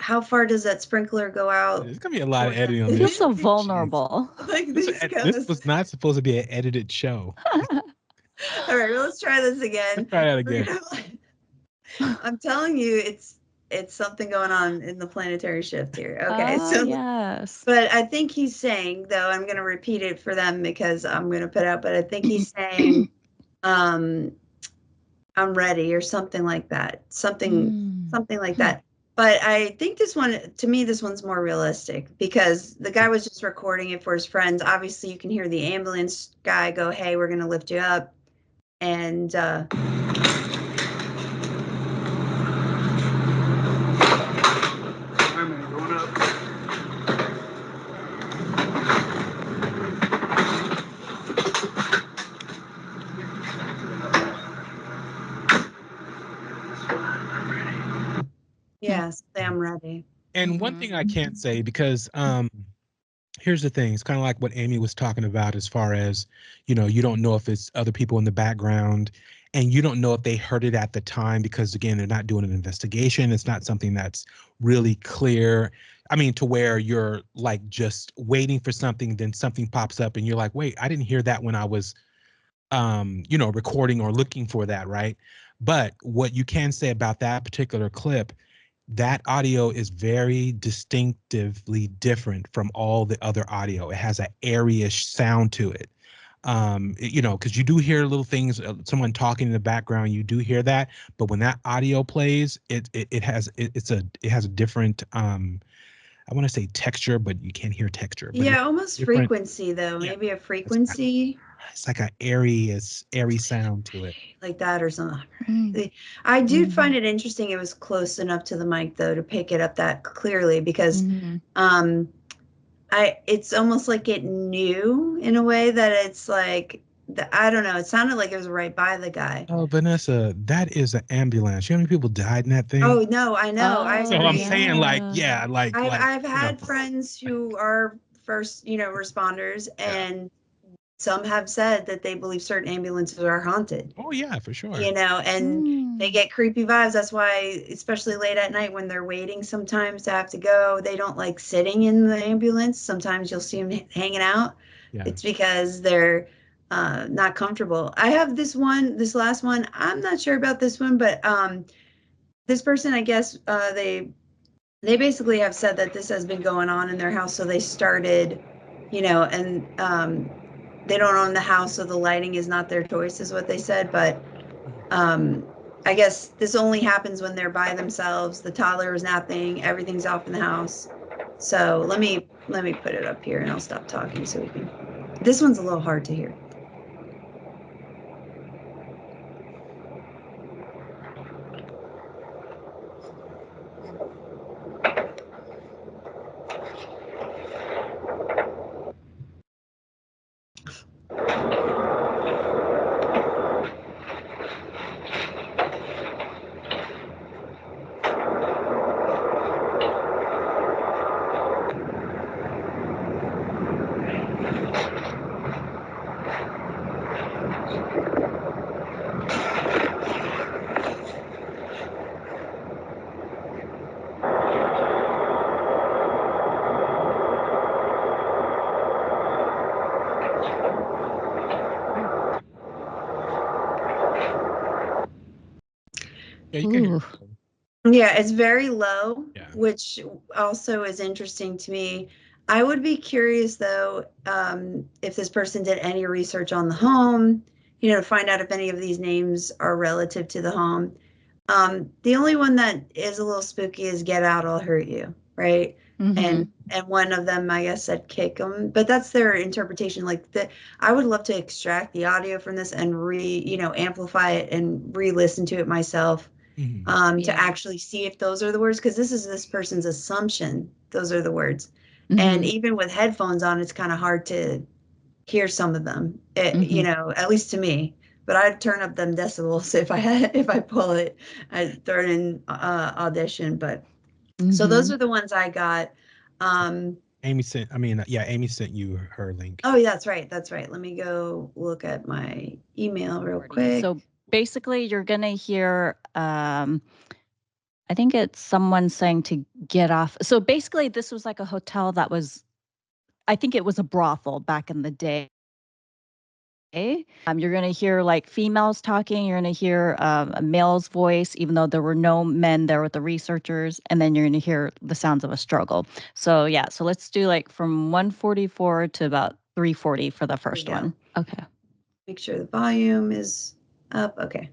how far does that sprinkler go out? There's gonna be a lot of editing on I this. feel so vulnerable. Like This was not supposed to be an edited show. All right, well, let's try this again. Let's try that again. I'm telling you, it's something going on in the planetary shift here. Okay, so yes. but I think he's saying, though, I'm going to repeat it for them because I'm going to put out, but I think he's saying, I'm ready or something like that. Something like that. But I think this one, to me, this one's more realistic because the guy was just recording it for his friends. Obviously, you can hear the ambulance guy go, "Hey, we're going to lift you up." And Going up. yes, I'm ready. And one thing I can't say, because here's the thing, it's kind of like what Amy was talking about as far as, you don't know if it's other people in the background, and you don't know if they heard it at the time because, again, they're not doing an investigation. It's not something that's really clear. I mean, to where you're like just waiting for something, then something pops up and you're like, wait, I didn't hear that when I was recording or looking for that, right? But what you can say about that particular clip, that audio is very distinctively different from all the other audio. It has an airy-ish sound to it. Because you do hear little things, someone talking in the background, you do hear that, but when that audio plays, it has a different I want to say texture, but you can't hear texture. But Yeah, almost frequency though. Yeah. Maybe a frequency. It's like an airy sound to it. Like that or something. I did find it interesting. It was close enough to the mic though to pick it up that clearly because it's almost like it knew in a way that it's like I don't know. It sounded like it was right by the guy. Oh, Vanessa, that is an ambulance. You know how many people died in that thing? Oh no, I know. So I'm saying, like, yeah, I've had friends who are first, responders, and some have said that they believe certain ambulances are haunted. Oh yeah, for sure. And they get creepy vibes. That's why, especially late at night when they're waiting sometimes to have to go, they don't like sitting in the ambulance. Sometimes you'll see them hanging out. Yeah. It's because they're not comfortable. I have this last one. I'm not sure about this one, but this person, I guess, they basically have said that this has been going on in their house. So they started, and they don't own the house, so the lighting is not their choice, is what they said. But I guess this only happens when they're by themselves. The toddler is napping, everything's off in the house. So let me put it up here and I'll stop talking so we can. This one's a little hard to hear. Yeah, you can hear Ooh. it. Yeah, it's very low, Yeah. which also is interesting to me. I would be curious though, if this person did any research on the home, you know, to find out if any of these names are relative to the home. The only one that is a little spooky is "Get Out, I'll Hurt You," right? Mhm. And one of them, I guess, said "Kick them," but that's their interpretation. Like I would love to extract the audio from this and amplify it and re-listen to it myself. Mhm. To actually see if those are the words, because this is this person's assumption those are the words. And Mhm. even with headphones on, it's kind of hard to hear some of them, Mhm. at least to me. But I'd turn up them decibels if I pull it, I'd throw it in Audition. But so those Mhm. are the ones I got. Amy sent you her link. Oh, yeah, that's right. Let me go look at my email real quick. So basically, you're gonna hear. I think it's someone saying to get off. So basically, this was like a hotel that was. I think it was a brothel back in the day. You're going to hear like females talking. You're going to hear a male's voice, even though there were no men there with the researchers. And then you're going to hear the sounds of a struggle. So yeah, so let's do like from 144 to about 340 for the first go. one. Okay. Make sure the volume is up. Okay.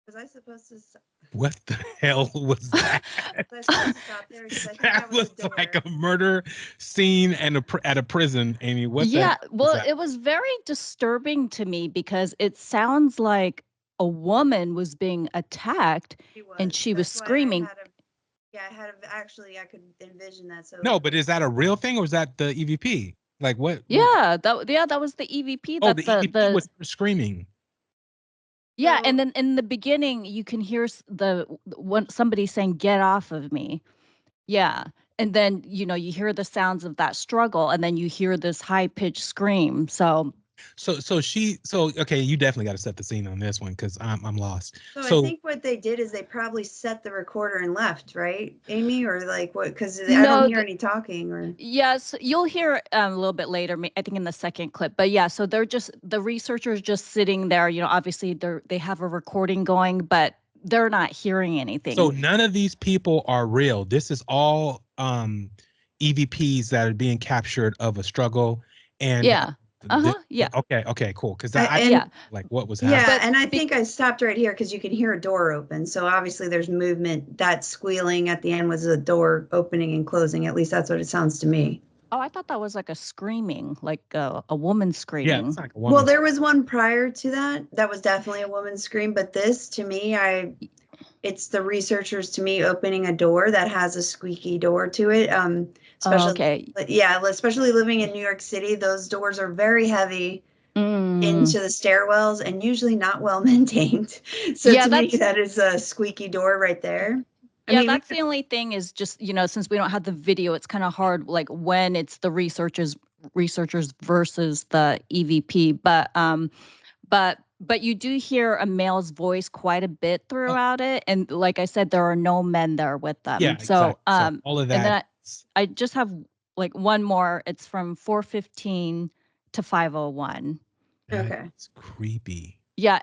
Was I supposed to? What the hell was that? Was I supposed to stop there? 'Cause I think That was was like a murder scene and at a prison, Amy. What the Yeah, hell was well, that? it was very disturbing to me because it sounds like a woman was being attacked and she was That's why screaming. I could envision that. So No, but is that a real thing or is that the EVP? Like what? Yeah, that was the EVP. Oh, That's the EVP the was screaming. yeah, and then in the beginning you can hear one somebody saying "Get off of me." Yeah, and then you hear the sounds of that struggle, and then you hear this high pitched scream. So So okay, you definitely got to set the scene on this one because I'm lost. So I So think what they did is they probably set the recorder and left, right, Amy? Or like what? Because I No, don't hear any talking or. yes, you'll hear a little bit later, I think in the second clip. But yeah, so they're just the researchers just sitting there. Obviously they have a recording going, but they're not hearing anything. so none of these people are real. This is all EVPs that are being captured of a struggle. And Yeah. Yeah. Okay, cool. Because And like what was happening. yeah, But and I think I stopped right here because you can hear a door open. So obviously there's movement. That squealing at the end was a door opening and closing. At least that's what it sounds to me. Oh, I thought that was like a screaming, like a woman Yeah, screaming. it's like a woman. Well, there was one prior to that. That was definitely a woman's scream. But this, to me, it's the researchers to me opening a door that has a squeaky door to it. Especially, okay. yeah, especially living in New York City, those doors are very heavy into the stairwells and usually not well maintained. So Yeah, to me, that's- that is a squeaky door right there. Yeah, that's the only thing is just, since we don't have the video, it's kind of hard, like when it's the researchers versus the EVP. But you do hear a male's voice quite a bit throughout it. And like I said, there are no men there with them. Yeah, So, exactly. So all of that. And then I just have like one more. It's from 4:15 to 5:01. Okay. It's creepy. Yeah.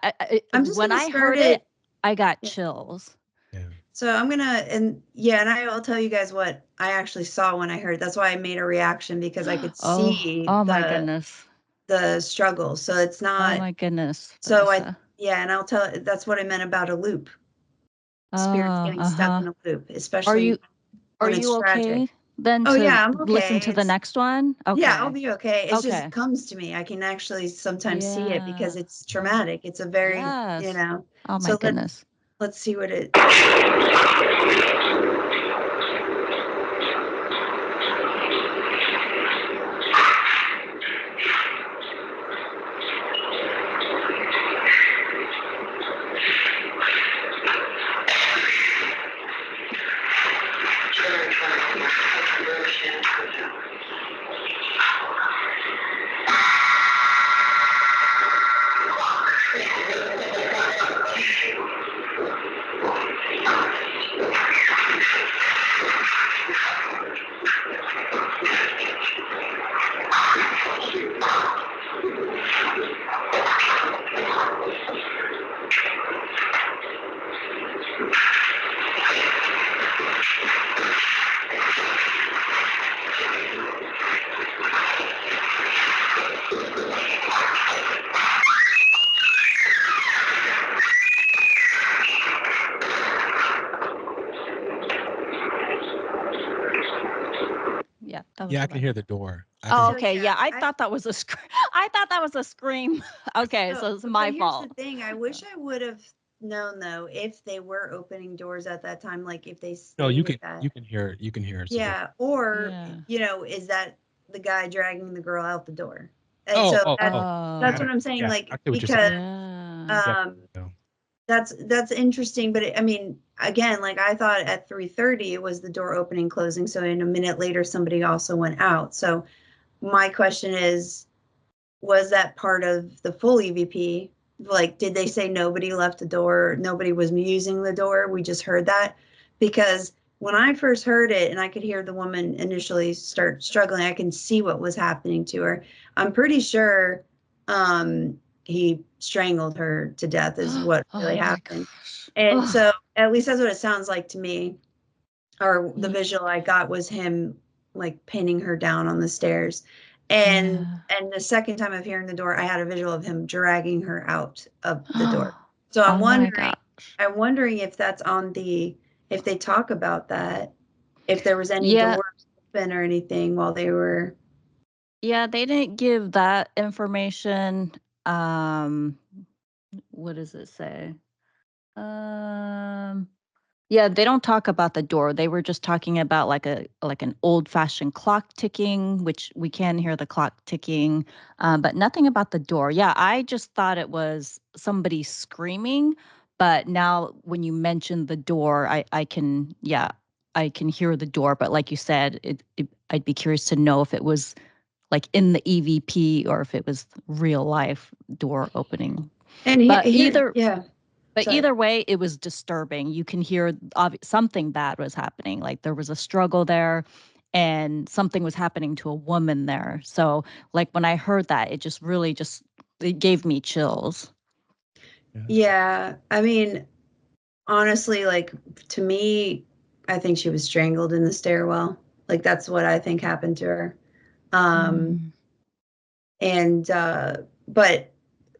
I'm just when gonna I start heard it. it, I got chills. Yeah. So I'm gonna, and I'll tell you guys what I actually saw when I heard it. That's why I made a reaction, because I could see Oh my goodness. the struggle. So it's not. Oh my goodness. So Vanessa. and I'll tell. That's what I meant about a loop. Spirits getting stuck in a loop, especially Are when it's you okay tragic. then Oh to yeah, I'm okay. listen to the next one? Okay. Yeah, I'll be okay. It's just Okay. it comes to me. I can actually sometimes see it because Yeah. it's traumatic. It's a very, Yes. Oh my so goodness. let's see what it. Yeah. That was Yeah, I the can right hear one. the door. Oh, So, okay. yeah, Yeah, I thought that was a scream. I thought that was a scream. Okay, so it's my but fault. here's the thing. I wish I would have known though if they were opening doors at that time, like if they No, you stated can that. you can hear it. You can hear it. Yeah, or Yeah. is that the guy dragging the girl out the door? And Oh, so oh, that's oh. what I'm saying. Yeah, Like I see what you're because saying. Yeah. Yeah. that's interesting. But I mean, again, like I thought at 3:30 it was the door opening closing. So in a minute later, somebody also went out. So my question is, was that part of the full EVP? Like, did they say nobody left the door? Nobody was using the door? We just heard that? Because when I first heard it and I could hear the woman initially start struggling, I can see what was happening to her. I'm pretty sure he strangled her to death is what really happened. And so at least that's what it sounds like to me. Or the visual I got was him like pinning her down on the stairs. And the second time of hearing the door, I had a visual of him dragging her out of the door. So I'm wondering if that's on if they talk about that, if there was any doors open or anything while they were. Yeah, they didn't give that information. What does it say? Yeah, they don't talk about the door. They were just talking about like an old-fashioned clock ticking, which we can hear the clock ticking, but nothing about the door. Yeah, I just thought it was somebody screaming, but now when you mentioned the door, I can I can hear the door. But like you said, I'd be curious to know if it was like in the EVP or if it was real life door opening. And But yeah. But Sorry. either way, it was disturbing. You can hear something bad was happening. Like there was a struggle there and something was happening to a woman there. So like when I heard that, it just really it gave me chills. Yeah. I mean, honestly, like to me, I think she was strangled in the stairwell. Like that's what I think happened to her. Mm. And but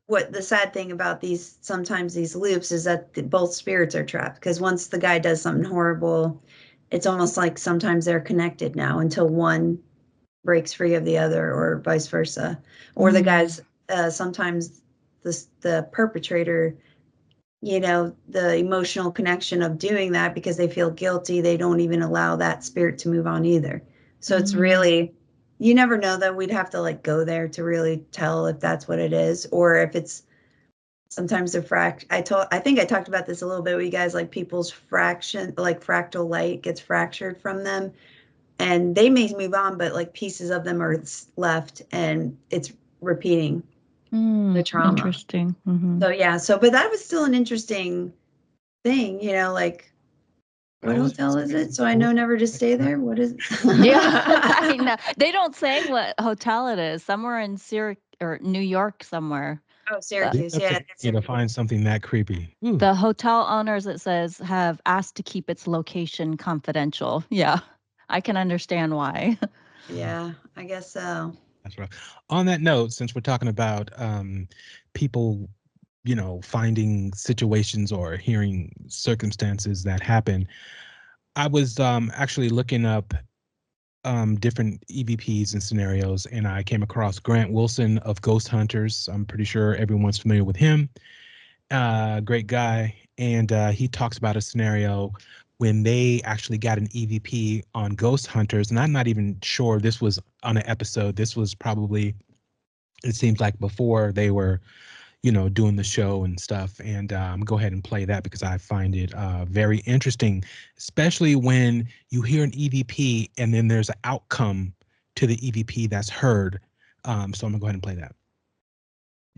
what the sad thing about sometimes these loops is that both spirits are trapped, because once the guy does something horrible, it's almost like sometimes they're connected now until one breaks free of the other, or vice versa. Or the guys, sometimes the perpetrator, the emotional connection of doing that, because they feel guilty, they don't even allow that spirit to move on either. So it's really, you never know, that we'd have to like go there to really tell if that's what it is, or if it's sometimes I think I talked about this a little bit with you guys, like people's fractal light gets fractured from them, and they may move on, but like pieces of them are left, and it's repeating the trauma. Interesting. So yeah, but that was still an interesting thing, like what hotel is it? So I know never to stay there. What is? Yeah, I know. They don't say what hotel it is. Somewhere in or New York somewhere. Oh, Syracuse. That's Yeah, you to find something that creepy. Ooh. The hotel owners, it says, have asked to keep its location confidential. Yeah, I can understand why. Yeah, I guess so. That's right. On that note, since we're talking about people, finding situations or hearing circumstances that happen, I was actually looking up different EVPs and scenarios, and I came across Grant Wilson of Ghost Hunters. I'm pretty sure everyone's familiar with him. Great guy. And he talks about a scenario when they actually got an EVP on Ghost Hunters. And I'm not even sure this was on an episode. This was probably, it seems like before they were, doing the show and stuff. And go ahead and play that because I find it very interesting, especially when you hear an EVP and then there's an outcome to the EVP that's heard. So I'm gonna go ahead and play that.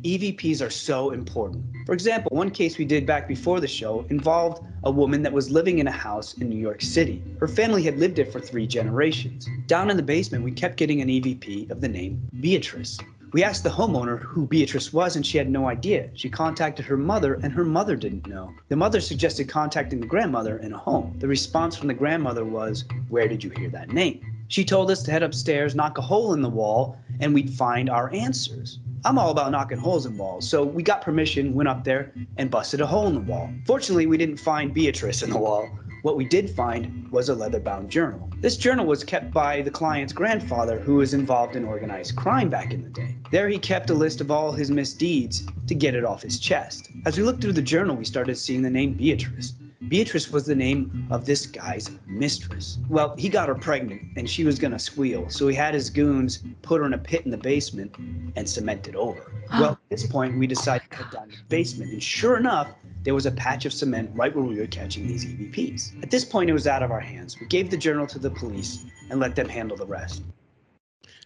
EVPs are so important. For example, one case we did back before the show involved a woman that was living in a house in New York City. Her family had lived there for 3 generations. Down in the basement, we kept getting an EVP of the name Beatrice. We asked the homeowner who Beatrice was, and she had no idea. She contacted her mother, and her mother didn't know. The mother suggested contacting the grandmother in a home. The response from the grandmother was, "Where did you hear that name?" She told us to head upstairs, knock a hole in the wall, and we'd find our answers. I'm all about knocking holes in walls, so we got permission, went up there, and busted a hole in the wall. Fortunately, we didn't find Beatrice in the wall. What we did find was a leather-bound journal. This journal was kept by the client's grandfather, who was involved in organized crime back in the day. There he kept a list of all his misdeeds to get it off his chest. As we looked through the journal, we started seeing the name Beatrice. Beatrice was the name of this guy's mistress. Well, he got her pregnant, and she was gonna squeal, so he had his goons put her in a pit in the basement and cement it over. Well, at this point, we decided to head down to the basement, and sure enough, there was a patch of cement right where we were catching these EVPs. At this point, it was out of our hands. We gave the journal to the police and let them handle the rest.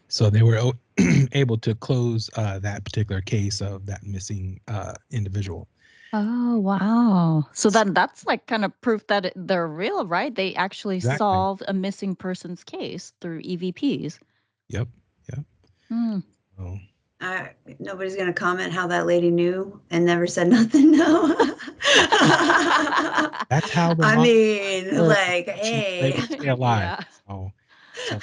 So they were able to close that particular case of that missing individual. Oh, wow. So then that's like kind of proof that they're real, right? They actually solved a missing person's case through EVPs. Yep. Oh. Nobody's gonna comment how that lady knew and never said nothing. No. That's how the I mean, like, hey. stay alive. Yeah. So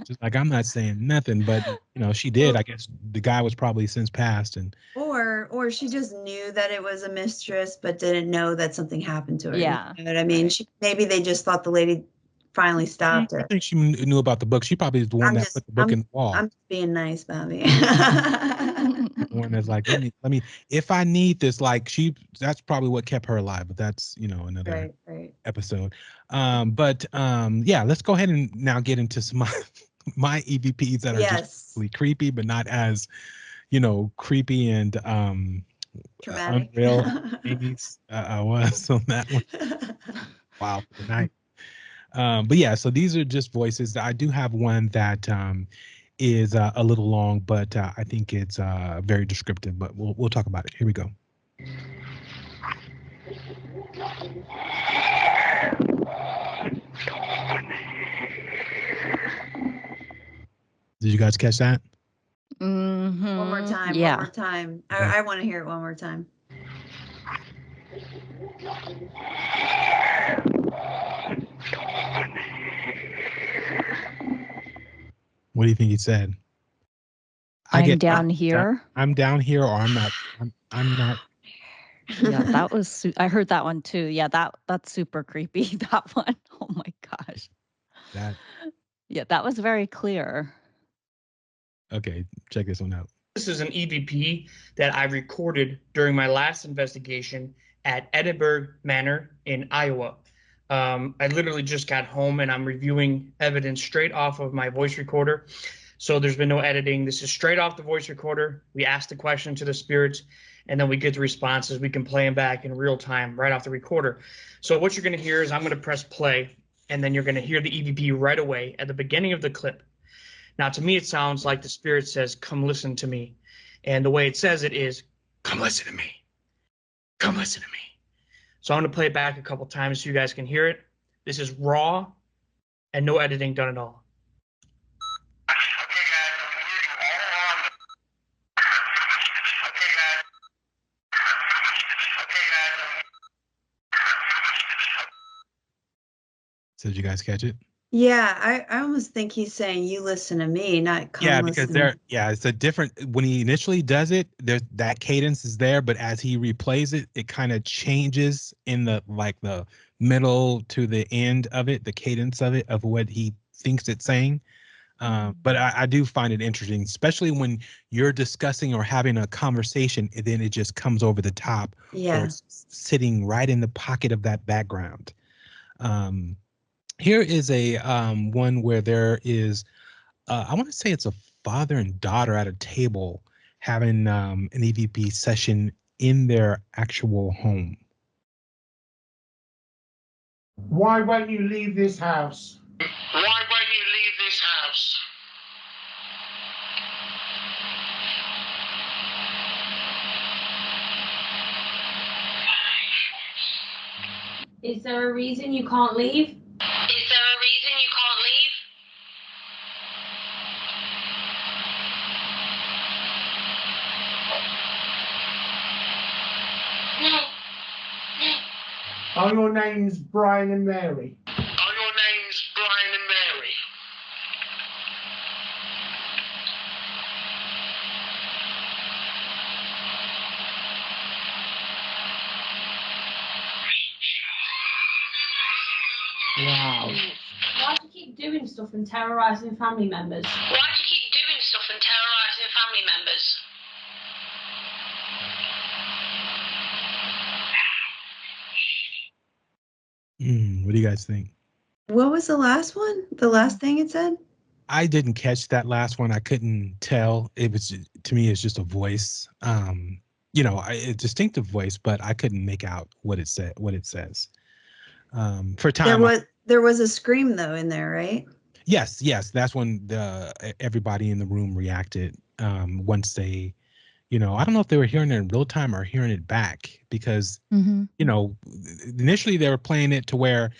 just like, I'm not saying nothing, but she did. I guess the guy was probably since passed, and or she just knew that it was a mistress, but didn't know that something happened to her. Yeah. You know what I mean? Maybe they just thought the lady finally stopped her. I think she knew about the book. She probably is the one that put the book in the wall. I'm just being nice, Bobby. The one that's like, let me, if I need this, like that's probably what kept her alive. But that's another episode. Yeah, let's go ahead and now get into some my EVPs that are just really creepy, but not as creepy and traumatic. Unreal. I was on that one. Wow, good night. But yeah, so these are just voices. I do have one that is a little long, but I think it's very descriptive. But we'll talk about it. Here we go. Did you guys catch that? Mm-hmm. One more time. Yeah. One more time. I want to hear it one more time. What do you think he said? I'm down here. I'm down here, or I'm not. I'm not. Yeah, that was. I heard that one too. Yeah, that's super creepy. That one. Oh my gosh. That. Yeah, that was very clear. Okay, check this one out. This is an EVP that I recorded during my last investigation at Edinburgh Manor in Iowa. I literally just got home and I'm reviewing evidence straight off of my voice recorder. So there's been no editing. This is straight off the voice recorder. We ask the question to the spirits and then we get the responses. We can play them back in real time right off the recorder. So what you're going to hear is I'm going to press play and then you're going to hear the EVP right away at the beginning of the clip. Now, to me, it sounds like the spirit says, come listen to me. And the way it says it is, come listen to me. Come listen to me. So I'm going to play it back a couple times so you guys can hear it. This is raw and no editing done at all. So did you guys catch it? Yeah, I almost think he's saying you listen to me, not come Yeah, listen. because it's a different, when he initially does it, there's that cadence is there, but as he replays it, it kind of changes in the middle to the end of it, the cadence of it, of what he thinks it's saying. But I do find it interesting, especially when you're discussing or having a conversation, and then it just comes over the top, Yeah. or it's sitting right in the pocket of that background. Here is a one where there is, I want to say it's a father and daughter at a table having an EVP session in their actual home. Why won't you leave this house? Why won't you leave this house? Is there a reason you can't leave? Is there a reason you can't leave? No. Are your names Brian and Mary? Are your names Brian and Mary? Wow. Why do you keep doing stuff and terrorizing family members? Why do you keep doing stuff and terrorizing family members? What do you guys think? What was the last one? The last thing it said? I didn't catch that last one. I couldn't tell. It was, to me, it's just a voice. A distinctive voice, but I couldn't make out what it said, what it says. For time, There was a scream though in there, right? Yes. That's when everybody in the room reacted. Once they, I don't know if they were hearing it in real time or hearing it back, because initially they were playing it to where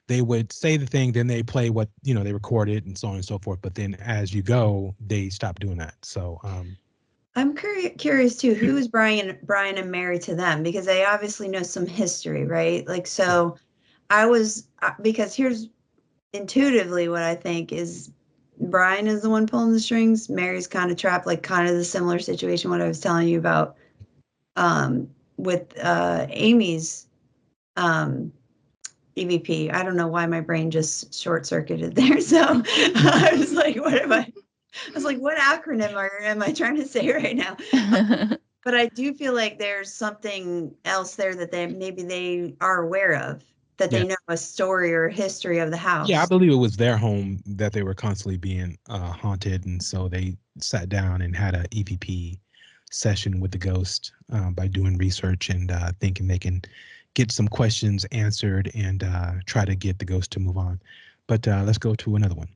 they would say the thing, then they play what they record it and so on and so forth. But then as you go, they stop doing that. So I'm curious too. Who is Brian and Mary to them? Because they obviously know some history, right? Like, so because here's intuitively what I think is Brian is the one pulling the strings. Mary's kind of trapped, like kind of the similar situation what I was telling you about with Amy's EVP. I don't know why my brain just short-circuited there. So I was like, what acronym am I trying to say right now? But I do feel like there's something else there that they are aware of, that they know a story or history of the house. Yeah, I believe it was their home that they were constantly being haunted, and so they sat down and had a EVP session with the ghost by doing research and thinking they can get some questions answered and try to get the ghost to move on. But let's go to another one.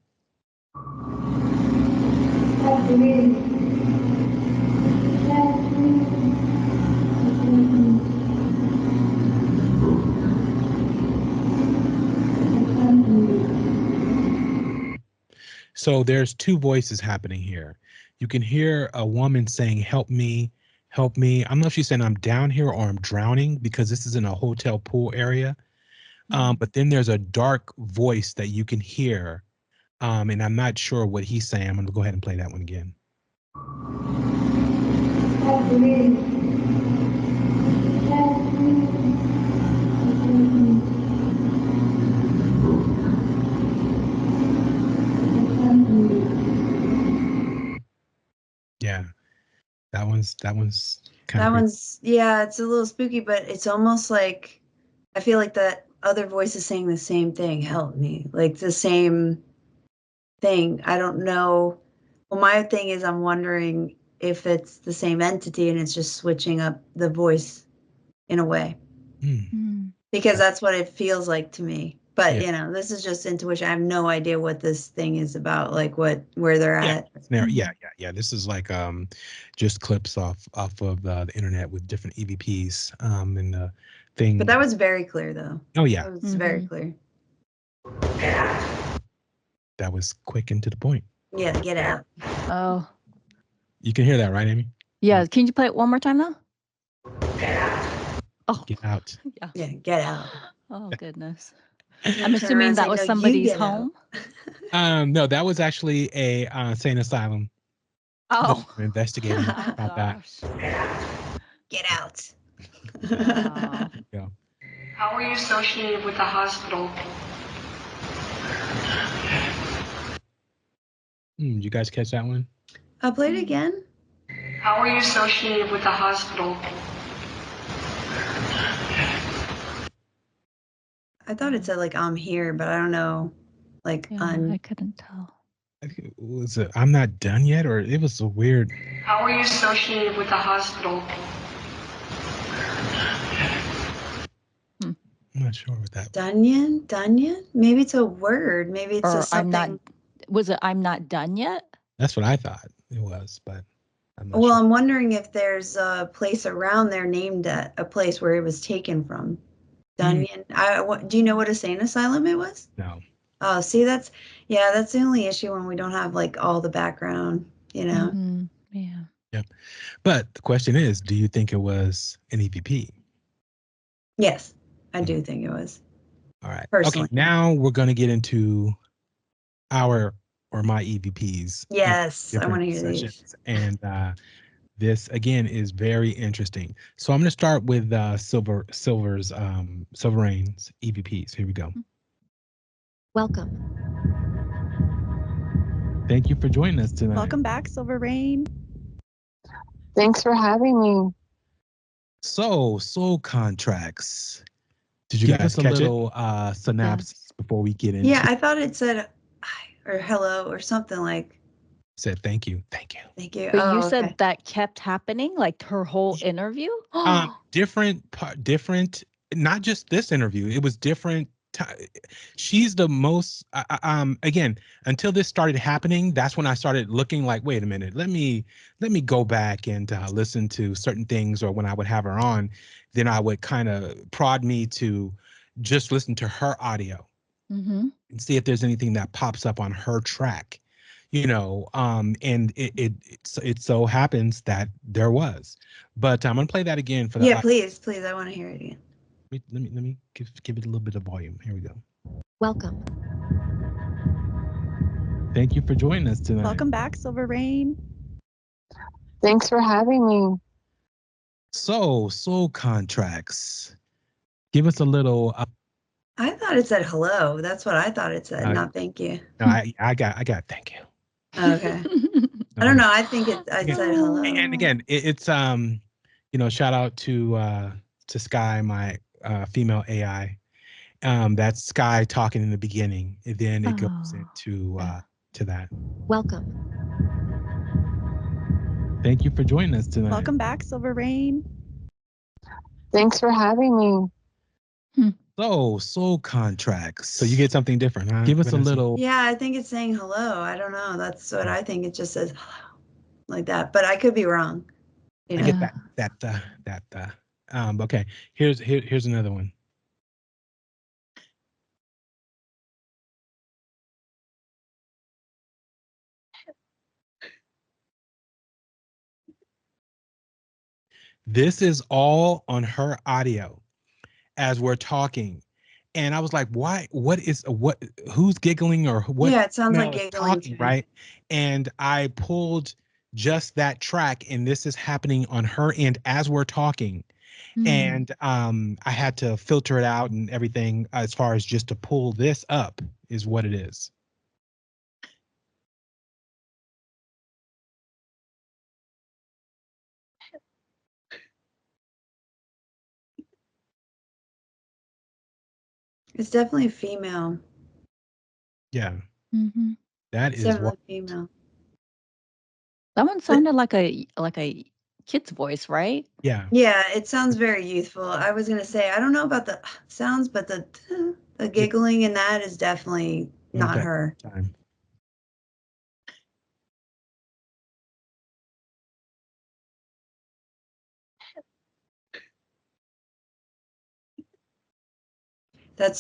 So there's two voices happening here. You can hear a woman saying, help me, help me. I don't know if she's saying I'm down here or I'm drowning, because this is in a hotel pool area. But then there's a dark voice that you can hear. And I'm not sure what he's saying. I'm going to go ahead and play that one again. Yeah, that one's kind of. That one's, yeah, it's a little spooky, but it's almost like I feel like that other voice is saying the same thing. Help me, like the same thing. I don't know. Well, my thing is I'm wondering if it's the same entity and it's just switching up the voice in a way, because that's what it feels like to me. But you know, this is just intuition. I have no idea what this thing is about, like where they're at. Yeah. This is like just clips off of the internet with different EVPs and the thing. But that was very clear, though. Oh yeah, that was very clear. That was quick and to the point. Yeah, get out. Oh. You can hear that, right, Amy? Yeah. Can you play it one more time, though? Oh. Get out. Yeah, get out. Oh, goodness. I'm assuming that was somebody's home. No, that was actually a sane asylum. Oh. Investigating about that. Get out. Yeah. How are you associated with the hospital? You guys catch that one? I'll play it again. How are you associated with the hospital? I thought it said like I'm here, but I don't know. Like I couldn't tell. Was it I'm not done yet, or it was so weird? How are you associated with the hospital? I'm not sure what that. Dunyan? Maybe it's a word. Maybe it's or something. I'm not. Was it I'm not done yet? That's what I thought it was, but I'm not Well, sure. I'm wondering if there's a place around there named a place where it was taken from. Dunyan. Do you know what a sane asylum it was? No. Oh, see, that's the only issue when we don't have like all the background, you know? Yeah. Yep. But the question is, do you think it was an EVP? Yes, I do think it was. All right. Personally. Okay. Now we're going to get into my EVPs. Yes, I want to hear these. And this again is very interesting. So I'm going to start with Silver's Silverain's EVPs. Here we go. Welcome. Thank you for joining us tonight. Welcome back, Silver Rain. Thanks for having me. So, soul contracts. Did you guys catch a little synopsis before we get into? Yeah, I thought it said hi or hello or something like. Said thank you. Thank you. But you said that kept happening, like her whole interview? Different, not just this interview. It was different. She's the most, again, until this started happening, that's when I started looking like, wait a minute, let me go back and listen to certain things, or when I would have her on, then I would kind of prod me to just listen to her audio and see if there's anything that pops up on her track, you know, and it so happens that there was, but I'm gonna play that again for the audio. Please, I want to hear it again. Let me give it a little bit of volume. Here we go. Welcome. Thank you for joining us tonight. Welcome back, Silver Rain. Thanks for having me. So, soul contracts. Give us a little. I thought it said hello. That's what I thought it said. Not thank you. No, I got thank you. Okay. I don't know. I think I said hello. And again, it's you know, shout out to Sky, my female AI. That's Sky talking in the beginning, and then it goes into to that. Welcome. Thank you for joining us tonight. Welcome back, Silver Rain. Thanks for having me. Soul contracts. So you get something different, huh? Give us a little. Yeah, I think it's saying hello. I don't know. That's what I think. It just says hello, like that. But I could be wrong. You I know? get that. Okay. Here's another one. This is all on her audio as we're talking. And I was like, why? Who's giggling or what? Yeah, it sounds like female is giggling to talking, me. right? And I pulled just that track, and this is happening on her end as we're talking. And I had to filter it out and everything as far as just to pull this up is what it is. It's definitely female. Yeah. Mm-hmm. That It's is definitely what. female. That one sounded like a kid's voice, right? Yeah. Yeah, it sounds very youthful. I was gonna say I don't know about the sounds, but the giggling in that is definitely not Okay. her. Time.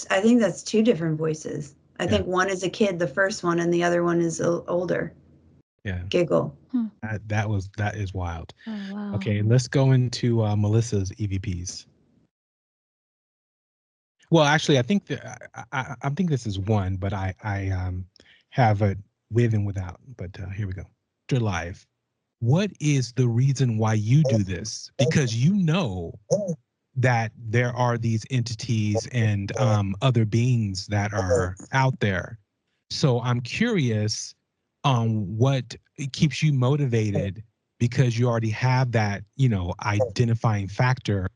I think that's two different voices. I think one is a kid, the first one, and the other one is older. Yeah. Giggle. That is wild. Oh wow. Okay, let's go into Melissa's EVPs. Well, actually, I think I think this is one, but I have it with and without. But here we go. You're live. What is the reason why you do this? Because you know that there are these entities and other beings that are out there. So I'm curious on what keeps you motivated because you already have that, identifying factor.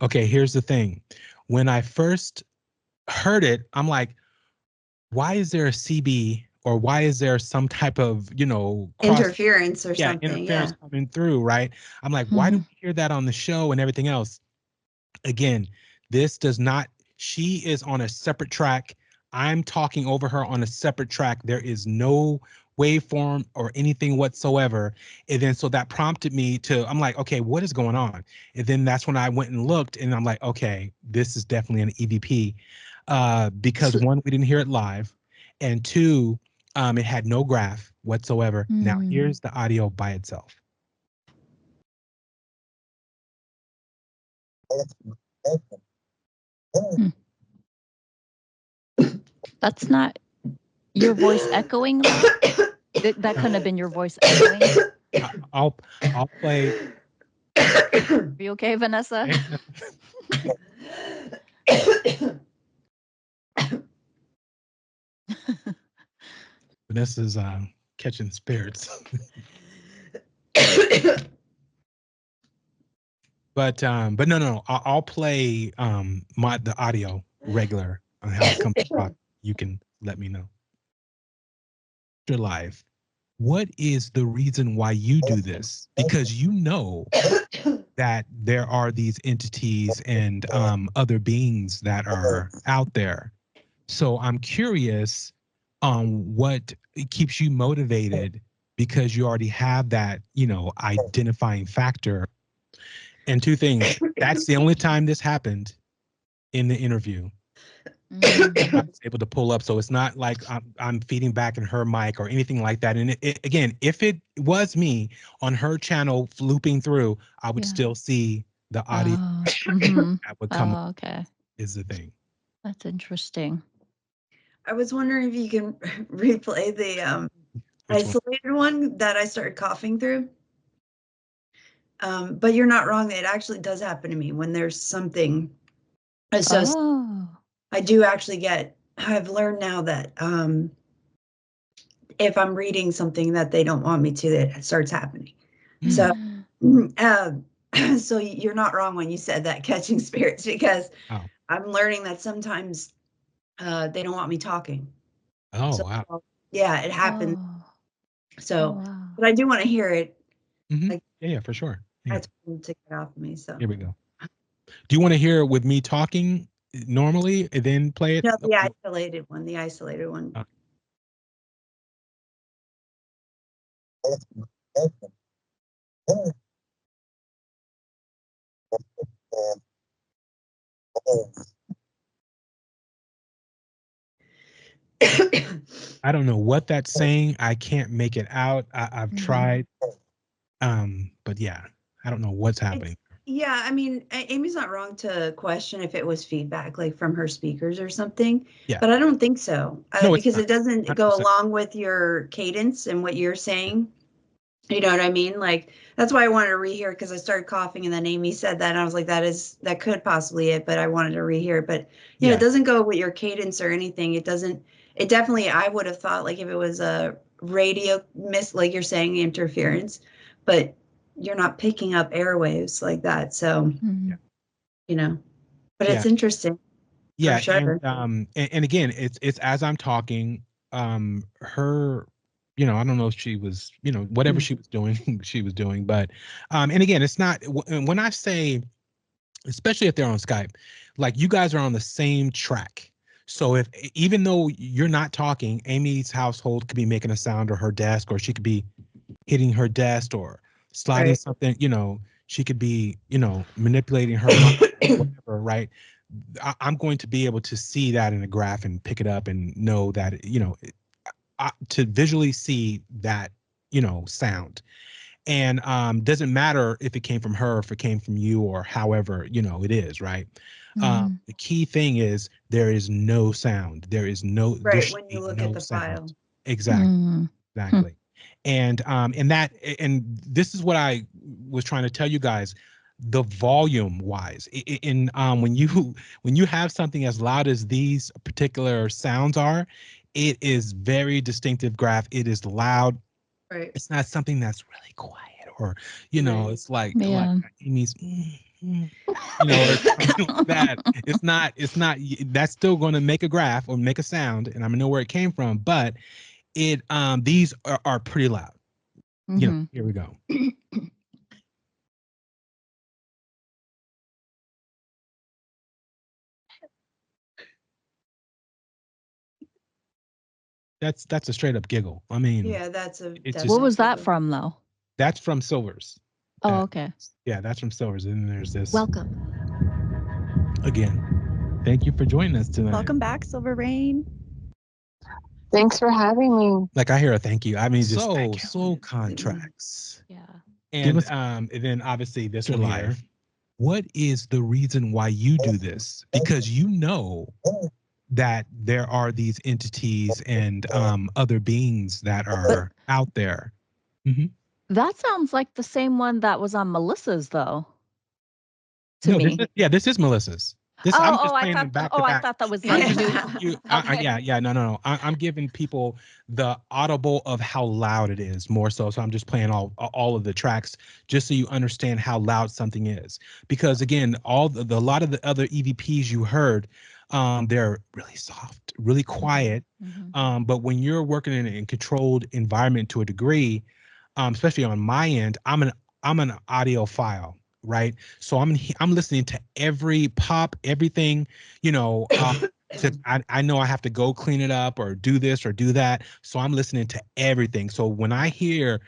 Okay, here's the thing. When I first heard it, I'm like, why is there a CB or why is there some type of, Interference or something. interference coming through, right? I'm like, why do we hear that on the show and everything else? Again, this does not, she is on a separate track. I'm talking over her on a separate track. There is no waveform or anything whatsoever. And then so that prompted me I'm like, okay, what is going on? And then that's when I went and looked and I'm like, okay, this is definitely an EVP. Because one, we didn't hear it live. And two, it had no graph whatsoever. Now here's the audio by itself. That's not your voice echoing though? That couldn't have been your voice echoing. I'll play. Are you okay, Vanessa? Vanessa's catching spirits. But no. I'll play the audio regular on how it comes across. You can let me know. You're live. What is the reason why you do this? Because you know that there are these entities and other beings that are out there. So I'm curious on what keeps you motivated because you already have that, identifying factor. And two things, that's the only time this happened in the interview. I was able to pull up, so it's not like I'm feeding back in her mic or anything like that. And again, if it was me on her channel looping through, I would still see the audio that would come up. Okay. Is the thing. That's interesting. I was wondering if you can replay the isolated one that I started coughing through. But you're not wrong. It actually does happen to me when there's something associated. I do actually I've learned now that if I'm reading something that they don't want me to, that starts happening. So, so you're not wrong when you said that, catching spirits, because I'm learning that sometimes they don't want me talking. Oh, wow. Yeah, it happens. So, but I do want to hear it. Like, yeah, for sure. I told them to get off of me. So here we go. Do you want to hear it with me talking normally and then play it? No, the isolated one. The isolated one. I don't know what that's saying. I can't make it out. I've tried. But yeah, I don't know what's happening. Yeah, I mean, Amy's not wrong to question if it was feedback, like from her speakers or something. Yeah. But I don't think so, No, because it doesn't 100%. go along with your cadence and what you're saying. You know what I mean? Like, that's why I wanted to rehear, because I started coughing and then Amy said that and I was like, that could possibly it, but I wanted to rehear. But you know, it doesn't go with your cadence or anything. It definitely, I would have thought, like, if it was a radio like you're saying, interference, but you're not picking up airwaves like that. So, you know, but it's interesting. Yeah. For sure. And again, it's as I'm talking, her, you know, I don't know if she was, you know, whatever she was doing, she was doing. But, and again, it's not, when I say, especially if they're on Skype, like, you guys are on the same track. So if, even though you're not talking, Amy's household could be making a sound, or her desk, or she could be hitting her desk or sliding something, you know, she could be, you know, manipulating her whatever, right? I'm going to be able to see that in a graph and pick it up and know that, you know, to visually see that, you know, sound. And doesn't matter if it came from her, if it came from you, or however, you know, it is, right? The key thing is there is no sound. There is no, When you look at the file. Exactly. Exactly. And this is what I was trying to tell you guys, the volume wise, when you have something as loud as these particular sounds are, it is very distinctive graph. It is loud. Right. It's not something that's really quiet, or, you know, it's like Amy's, you know, or something like that. It's not, that's still going to make a graph or make a sound, and I'm gonna know where it came from, but these are pretty loud. You know, here we go. That's a straight up giggle. I mean, yeah, that's a. What was that from, though? That's from Silvers. Oh, okay. Yeah, that's from Silvers. And then there's this. Welcome. Again, thank you for joining us tonight. Welcome back, Silver Rain. Thanks for having me. Like, I hear a thank you. I mean, just soul contracts. Yeah. And then obviously this one here. What is the reason why you do this? Because you know that there are these entities and other beings that are out there. That sounds like the same one that was on Melissa's, though. This is Melissa's. I'm just playing them back to back. I thought that was No. I'm giving people the audible of how loud it is more so. So I'm just playing all of the tracks just so you understand how loud something is. Because again, a lot of the other EVPs you heard, they're really soft, really quiet. But when you're working in a controlled environment to a degree, especially on my end, I'm an audiophile. Right. So I'm listening to every pop, everything, you know, I know I have to go clean it up or do this or do that. So I'm listening to everything. So when I hear,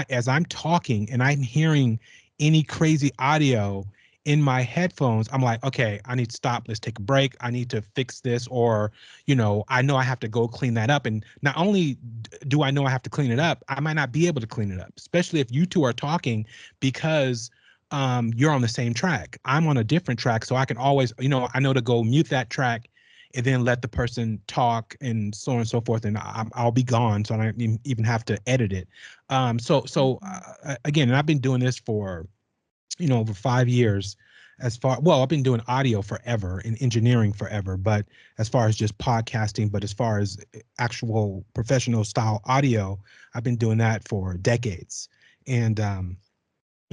as I'm talking and I'm hearing any crazy audio in my headphones, I'm like, okay, I need to stop. Let's take a break. I need to fix this, or, you know I have to go clean that up. And not only do I know I have to clean it up, I might not be able to clean it up, especially if you two are talking, because you're on the same track. I'm on a different track. So I can always, I know to go mute that track and then let the person talk and so on and so forth. And I'll be gone. So I don't even have to edit it. Again, and I've been doing this for, over 5 years. I've been doing audio forever and engineering forever, but as far as just podcasting, but as far as actual professional style audio, I've been doing that for decades. And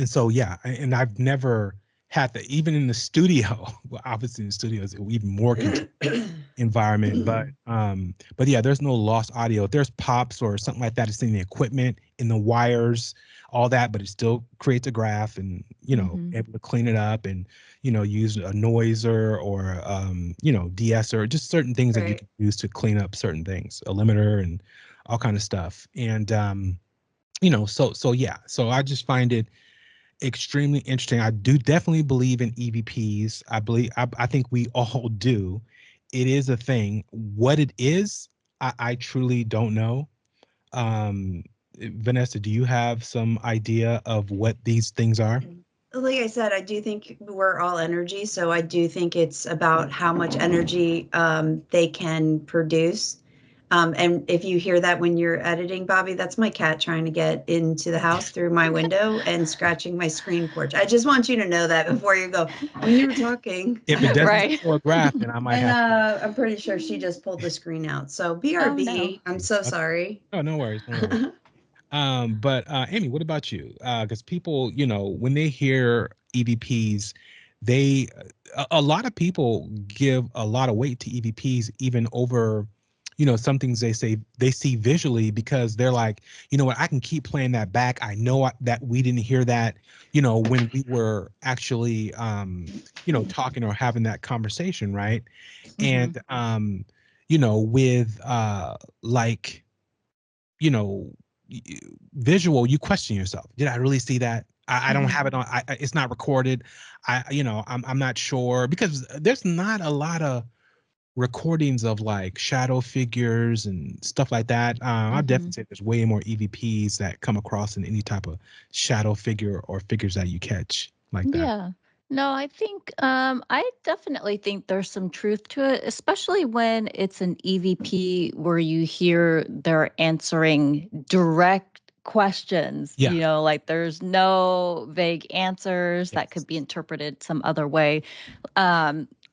so, yeah, and I've never had that, even in the studio. Well, obviously in the studio is even more control. environment, but yeah, there's no lost audio. If there's pops or something like that, it's in the equipment, in the wires, all that, but it still creates a graph, and able to clean it up, and use a noiser or de-esser, just certain things that you can use to clean up certain things, a limiter and all kind of stuff. And so I just find it extremely interesting. I do definitely believe in EVPs. I think we all do. It is a thing. What it is, I truly don't know. Vanessa, do you have some idea of what these things are? Like I said, I do think we're all energy. So I do think it's about how much energy they can produce. And if you hear that when you're editing, Bobby, that's my cat trying to get into the house through my window and scratching my screen porch. I just want you to know that before you go, when you were talking. If it doesn't show a graph, then I might And have to. I'm pretty sure she just pulled the screen out. So BRB, no. I'm so sorry. Oh, no worries, no worries. But Amy, what about you? Because people, when they hear EVPs, a lot of people give a lot of weight to EVPs, even over, some things they see visually, because they're like, you know what, I can keep playing that back. I know that we didn't hear that, when we were actually, talking or having that conversation, right? And with like, visual, you question yourself. Did I really see that? I don't have it on. It's not recorded. I'm not sure, because there's not a lot of recordings of like shadow figures and stuff like that. I'd definitely say there's way more EVPs that come across in any type of shadow figure or figures that you catch like that. Yeah. No, I think I definitely think there's some truth to it, especially when it's an EVP where you hear they're answering direct questions. Yeah. Like there's no vague answers that could be interpreted some other way.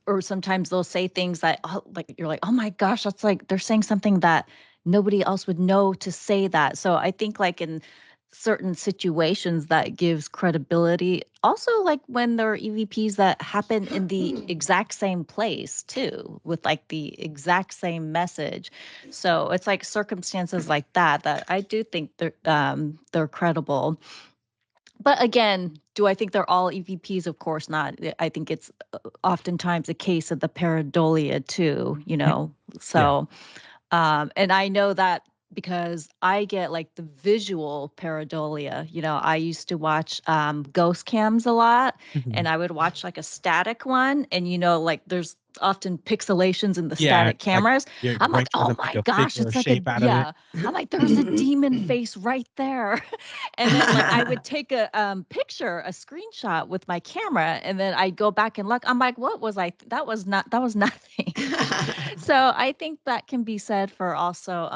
Or sometimes they'll say things that like you're like, oh my gosh, that's like they're saying something that nobody else would know to say that. So I think like in certain situations that gives credibility. Also, like when there are EVPs that happen in the exact same place too, with like the exact same message. So it's like circumstances like that I do think they're credible. But again, do I think they're all EVPs? Of course not. I think it's oftentimes a case of the pareidolia too, So, and I know that because I get like the visual pareidolia. I used to watch ghost cams a lot, and I would watch like a static one, and like there's often pixelations in the static cameras. Your I'm brain like, oh doesn't my make a gosh, figure or it's like a shape out of it. I'm like, there's a demon face right there. And then like I would take a picture, a screenshot with my camera, and then I'd go back and look. I'm like, what was I? That was nothing. So I think that can be said for also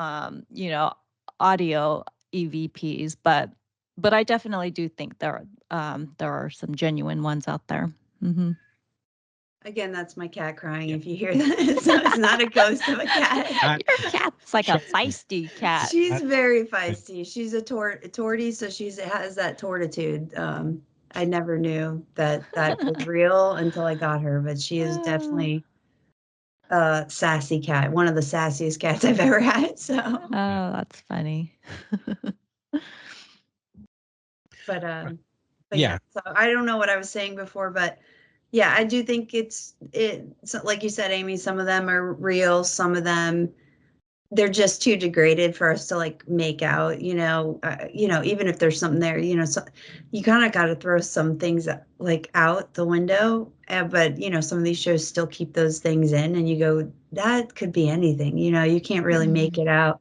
audio EVPs, but I definitely do think there are some genuine ones out there. Again, that's my cat crying. If you hear that, it's not a ghost of a cat. Your cat's like a feisty cat. She's very feisty. She's a tortie, so she has that tortitude. I never knew that was real until I got her, but she is definitely a sassy cat. One of the sassiest cats I've ever had. So. Oh, that's funny. But yeah. So I don't know what I was saying before, but yeah, I do think it's like you said, Amy, some of them are real, some of them they're just too degraded for us to like make out, even if there's something there, so you kind of got to throw some things like out the window. But some of these shows still keep those things in, and you go, that could be anything, you can't really make it out.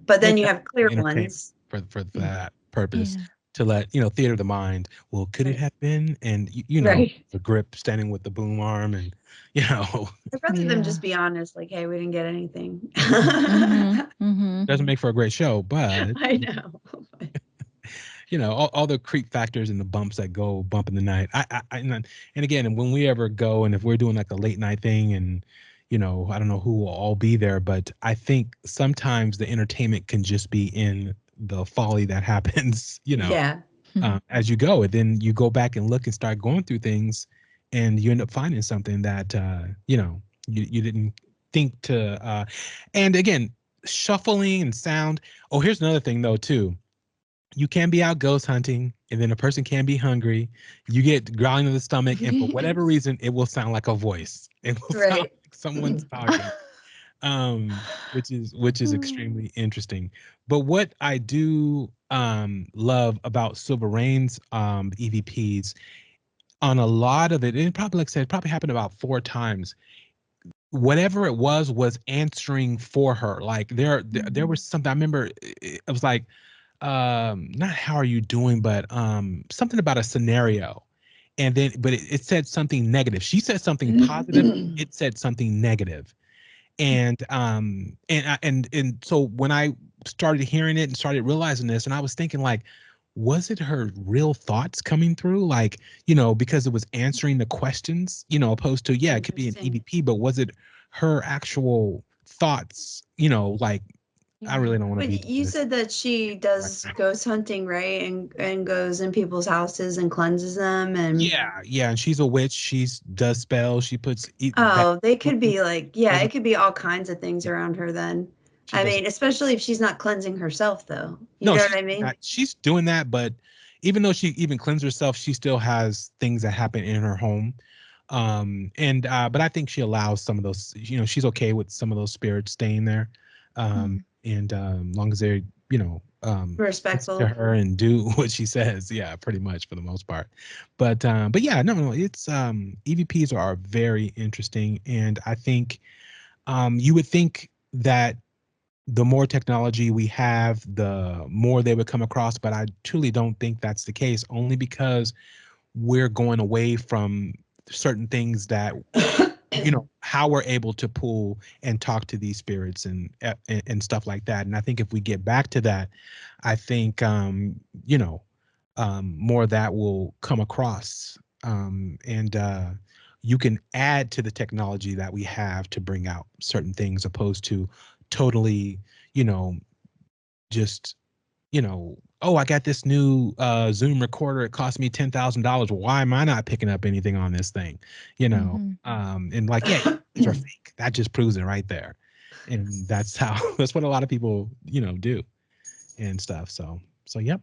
But then you have clear ones for that purpose. To let theater of the mind. Well, could it have been? And the grip standing with the boom arm, and I'd rather them just be honest, like, hey, we didn't get anything. Doesn't make for a great show, but I know. all the creep factors and the bumps that go bump in the night. And again, when we ever go, and if we're doing like a late night thing, and I don't know who will all be there, but I think sometimes the entertainment can just be in the folly that happens, as you go, and then you go back and look and start going through things, and you end up finding something that you didn't think to, and again, shuffling and sound. Oh, here's another thing though too. You can be out ghost hunting, and then a person can be hungry. You get growling of the stomach, and for whatever reason, it will sound like a voice. It will sound Right. like someone's talking. Which is extremely interesting. But what I do love about Silver Rain's EVPs, on a lot of it, and probably, like I said, it probably happened about 4 times. Whatever it was answering for her. Like there was something I remember. It was like, not how are you doing, but something about a scenario. And then, but it said something negative. She said something positive. It said something negative. And so when I started hearing it and started realizing this, and I was thinking, like, was it her real thoughts coming through? Like, because it was answering the questions, opposed to, yeah, it could be an EVP, but was it her actual thoughts? Like, I really don't want to be. But you said that she does ghost hunting, right? And goes in people's houses and cleanses them, and Yeah, and she's a witch. She does spells. She puts. they could be like, yeah, it could be all kinds of things around her then. I mean, especially if she's not cleansing herself, though. You know what I mean? She's doing that, but even though she even cleans herself, she still has things that happen in her home. But I think she allows some of those, she's okay with some of those spirits staying there. And long as they're, respectful to her and do what she says. Yeah, pretty much for the most part. But yeah, no, it's EVPs are very interesting. And I think you would think that the more technology we have, the more they would come across. But I truly don't think that's the case, only because we're going away from certain things that, how we're able to pull and talk to these spirits and stuff like that. And I think if we get back to that, I think, more of that will come across. And you can add to the technology that we have to bring out certain things, opposed to totally, just, oh, I got this new Zoom recorder. It cost me $10,000. Why am I not picking up anything on this thing? And like, yeah, these are fake. That just proves it right there. And that's what a lot of people, do and stuff. So yep.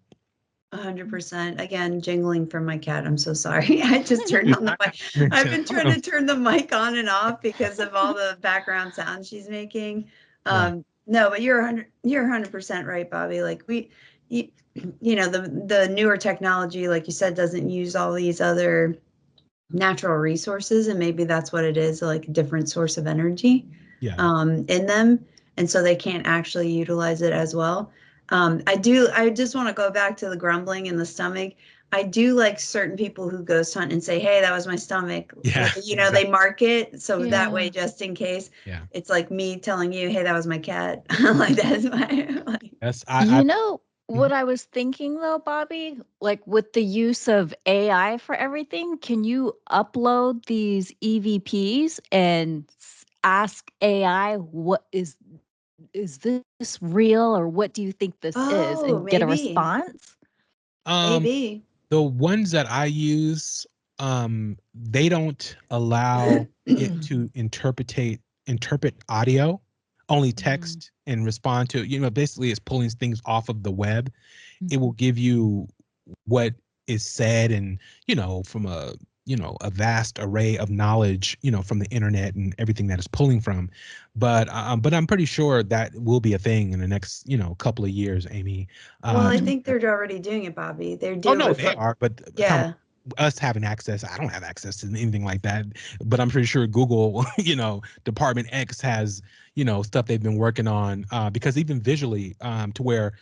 100%. Again, jingling from my cat. I'm so sorry. I just turned on the mic. I've been trying to turn the mic on and off because of all the background sound she's making. No, but you're 100% right, Bobby. Like the newer technology, like you said, doesn't use all these other natural resources, and maybe that's what it is, like a different source of energy in them, and so they can't actually utilize it as well. I just want to go back to the grumbling in the stomach. I do like certain people who ghost hunt and say, hey, that was my stomach. Yeah, they mark it so that way, just in case. It's like me telling you, hey, that was my cat. Like that's my what I was thinking though, Bobby, like with the use of AI for everything, can you upload these EVPs and ask AI, what is this real, or what do you think this is, and get a response? Maybe. The ones that I use, they don't allow it to interpret audio, only text and respond to, basically it's pulling things off of the web. It will give you what is said, and, from a vast array of knowledge, from the internet and everything that is pulling from. But I'm pretty sure that will be a thing in the next, couple of years, Amy. Well, I think they're already doing it, Bobby. They're doing it. Oh, no, they are. But us having access, I don't have access to anything like that. But I'm pretty sure Google, Department X has, stuff they've been working on, because even visually, to where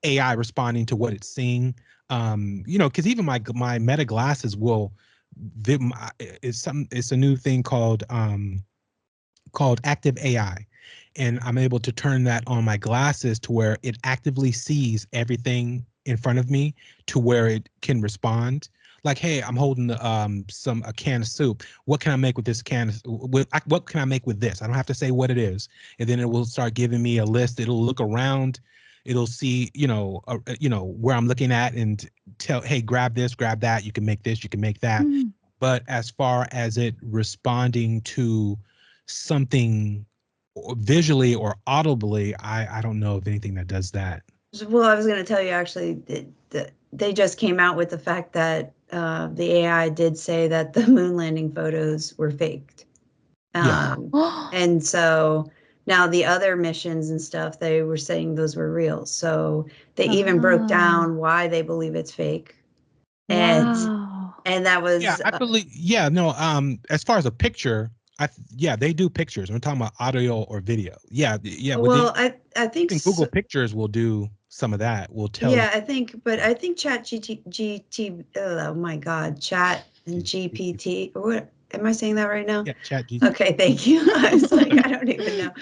AI responding to what it's seeing, because even my Meta glasses will, it's a new thing called active AI, and I'm able to turn that on my glasses to where it actively sees everything in front of me, to where it can respond. Like, hey, I'm holding a can of soup. What can I make with this can? What can I make with this? I don't have to say what it is, and then it will start giving me a list. It'll look around. It'll see, where I'm looking at, and tell, hey, grab this, grab that. You can make this, you can make that. But as far as it responding to something visually or audibly, I don't know of anything that does that. Well, I was going to tell you actually, they just came out with the fact that the AI did say that the moon landing photos were faked. Yeah. And so now the other missions and stuff, they were saying those were real. So they even broke down why they believe it's fake. And Wow. and that was Yeah, I believe. Yeah, no. As far as a picture, yeah, they do pictures. We're talking about audio or video. Yeah, yeah. well, I think Google Pictures will do some of that. Will tell you. yeah, I think Chat oh my God, Chat and GPT. What am I saying that right now? Yeah, Chat GPT. Okay, thank you. I was like, I don't even know.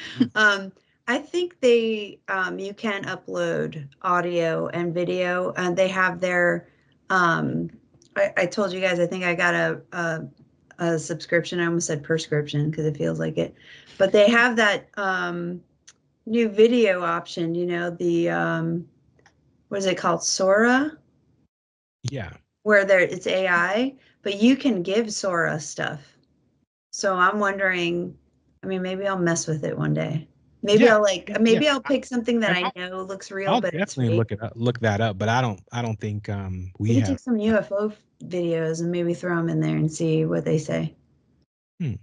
I think they you can upload audio and video, and they have their. I told you guys, I think I got a subscription. I almost said prescription because it feels like it, but they have that new video option. You know, the what is it called, Sora? Yeah. Where it's AI, but you can give Sora stuff. So I'm wondering, I mean, maybe I'll mess with it one day. Maybe Yeah, I'll pick something that I know looks real, I'll but it's definitely fake. look that up. But I don't think we We could have. take some UFO videos and maybe throw them in there and see what they say. Or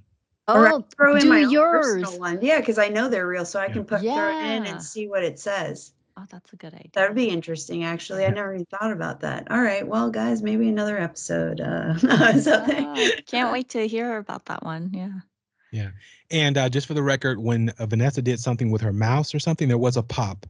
I Oh, throw in do my own yours. personal one. Yeah, because I know they're real, so I can throw it in Yeah. and see what it says. Oh, that's a good idea. That would be interesting, actually. I never even thought about that. All right, well, guys, maybe another episode. Can't wait to hear about that one. Yeah. Yeah, and just for the record, when Vanessa did something with her mouse or something, there was a pop.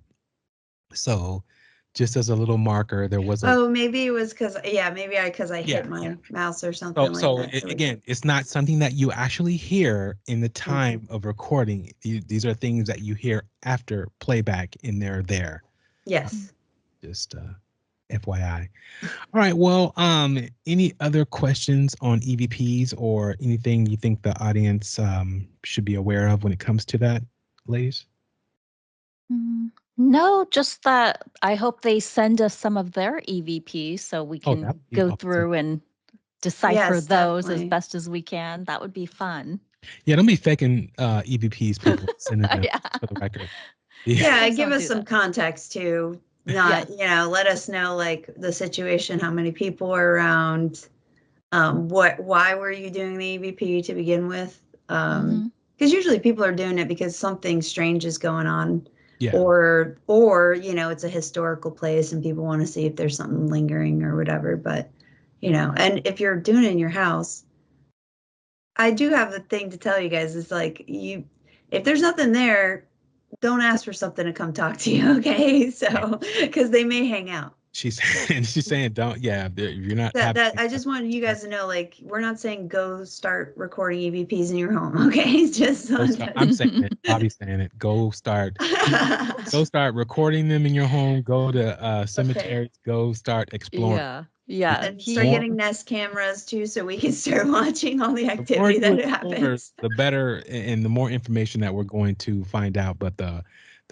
So, just as a little marker, there was a. Oh, maybe it was because I hit my mouse or something So like that. again, it's not something that you actually hear in the time of recording. These are things that you hear after playback, and they're there. Yes. Just FYI. All right. Well, any other questions on EVPs or anything you think the audience should be aware of when it comes to that, ladies? No, just that I hope they send us some of their EVPs so we can go through and decipher those as best as we can. That would be fun. Yeah, don't be faking EVPs, people. Sending them for the record. Yeah, give us some context too. Not, let us know like the situation, how many people are around, why were you doing the EVP to begin with? Because usually people are doing it because something strange is going on. Yeah. Or it's a historical place and people want to see if there's something lingering or whatever. But, and if you're doing it in your house, I do have a thing to tell you guys. It's like if there's nothing there, don't ask for something to come talk to you, okay? So, because they may hang out. She's saying don't. Yeah, you're not. I just wanted you guys to know, like, we're not saying go start recording EVPs in your home, okay? It's just I'm saying it. Bobby's saying it. Go start recording them in your home. Go to cemeteries. Go start exploring. Yeah. And start getting Nest cameras too, so we can start watching all the activity that happens. The better, and the more information that we're going to find out, but the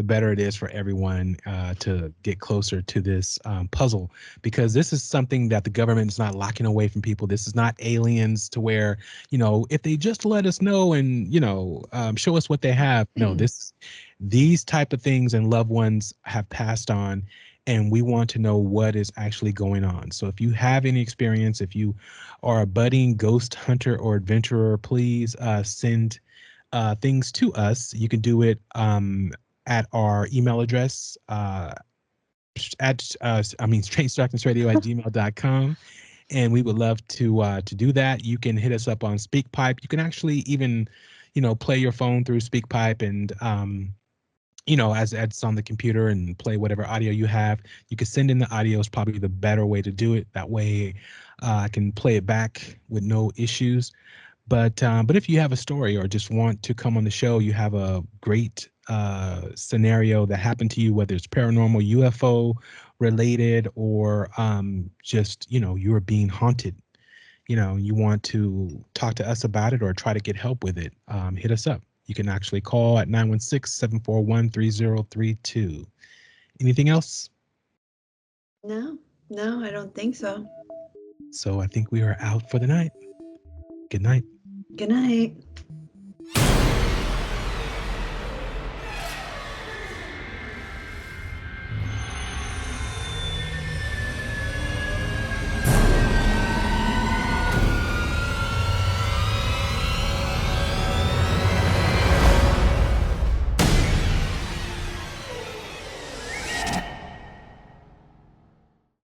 better it is for everyone to get closer to this puzzle, because this is something that the government is not locking away from people. This is not aliens to where, if they just let us know and, show us what they have. No, these type of things and loved ones have passed on, and we want to know what is actually going on. So if you have any experience, if you are a budding ghost hunter or adventurer, please send things to us. You can do it at our email address strangedarknessradio@gmail.com, and we would love to do that. You can hit us up on SpeakPipe. You can actually even play your phone through SpeakPipe and as it's on the computer, and play whatever audio you have. You can send in the audio is probably the better way to do it. That way I can play it back with no issues. But if you have a story or just want to come on the show, you have a great scenario that happened to you, whether it's paranormal, UFO related, or just, you are being haunted, you want to talk to us about it or try to get help with it, hit us up. You can actually call at 916-741-3032. Anything else? No, I don't think so. So I think we are out for the night. Good night. Good night.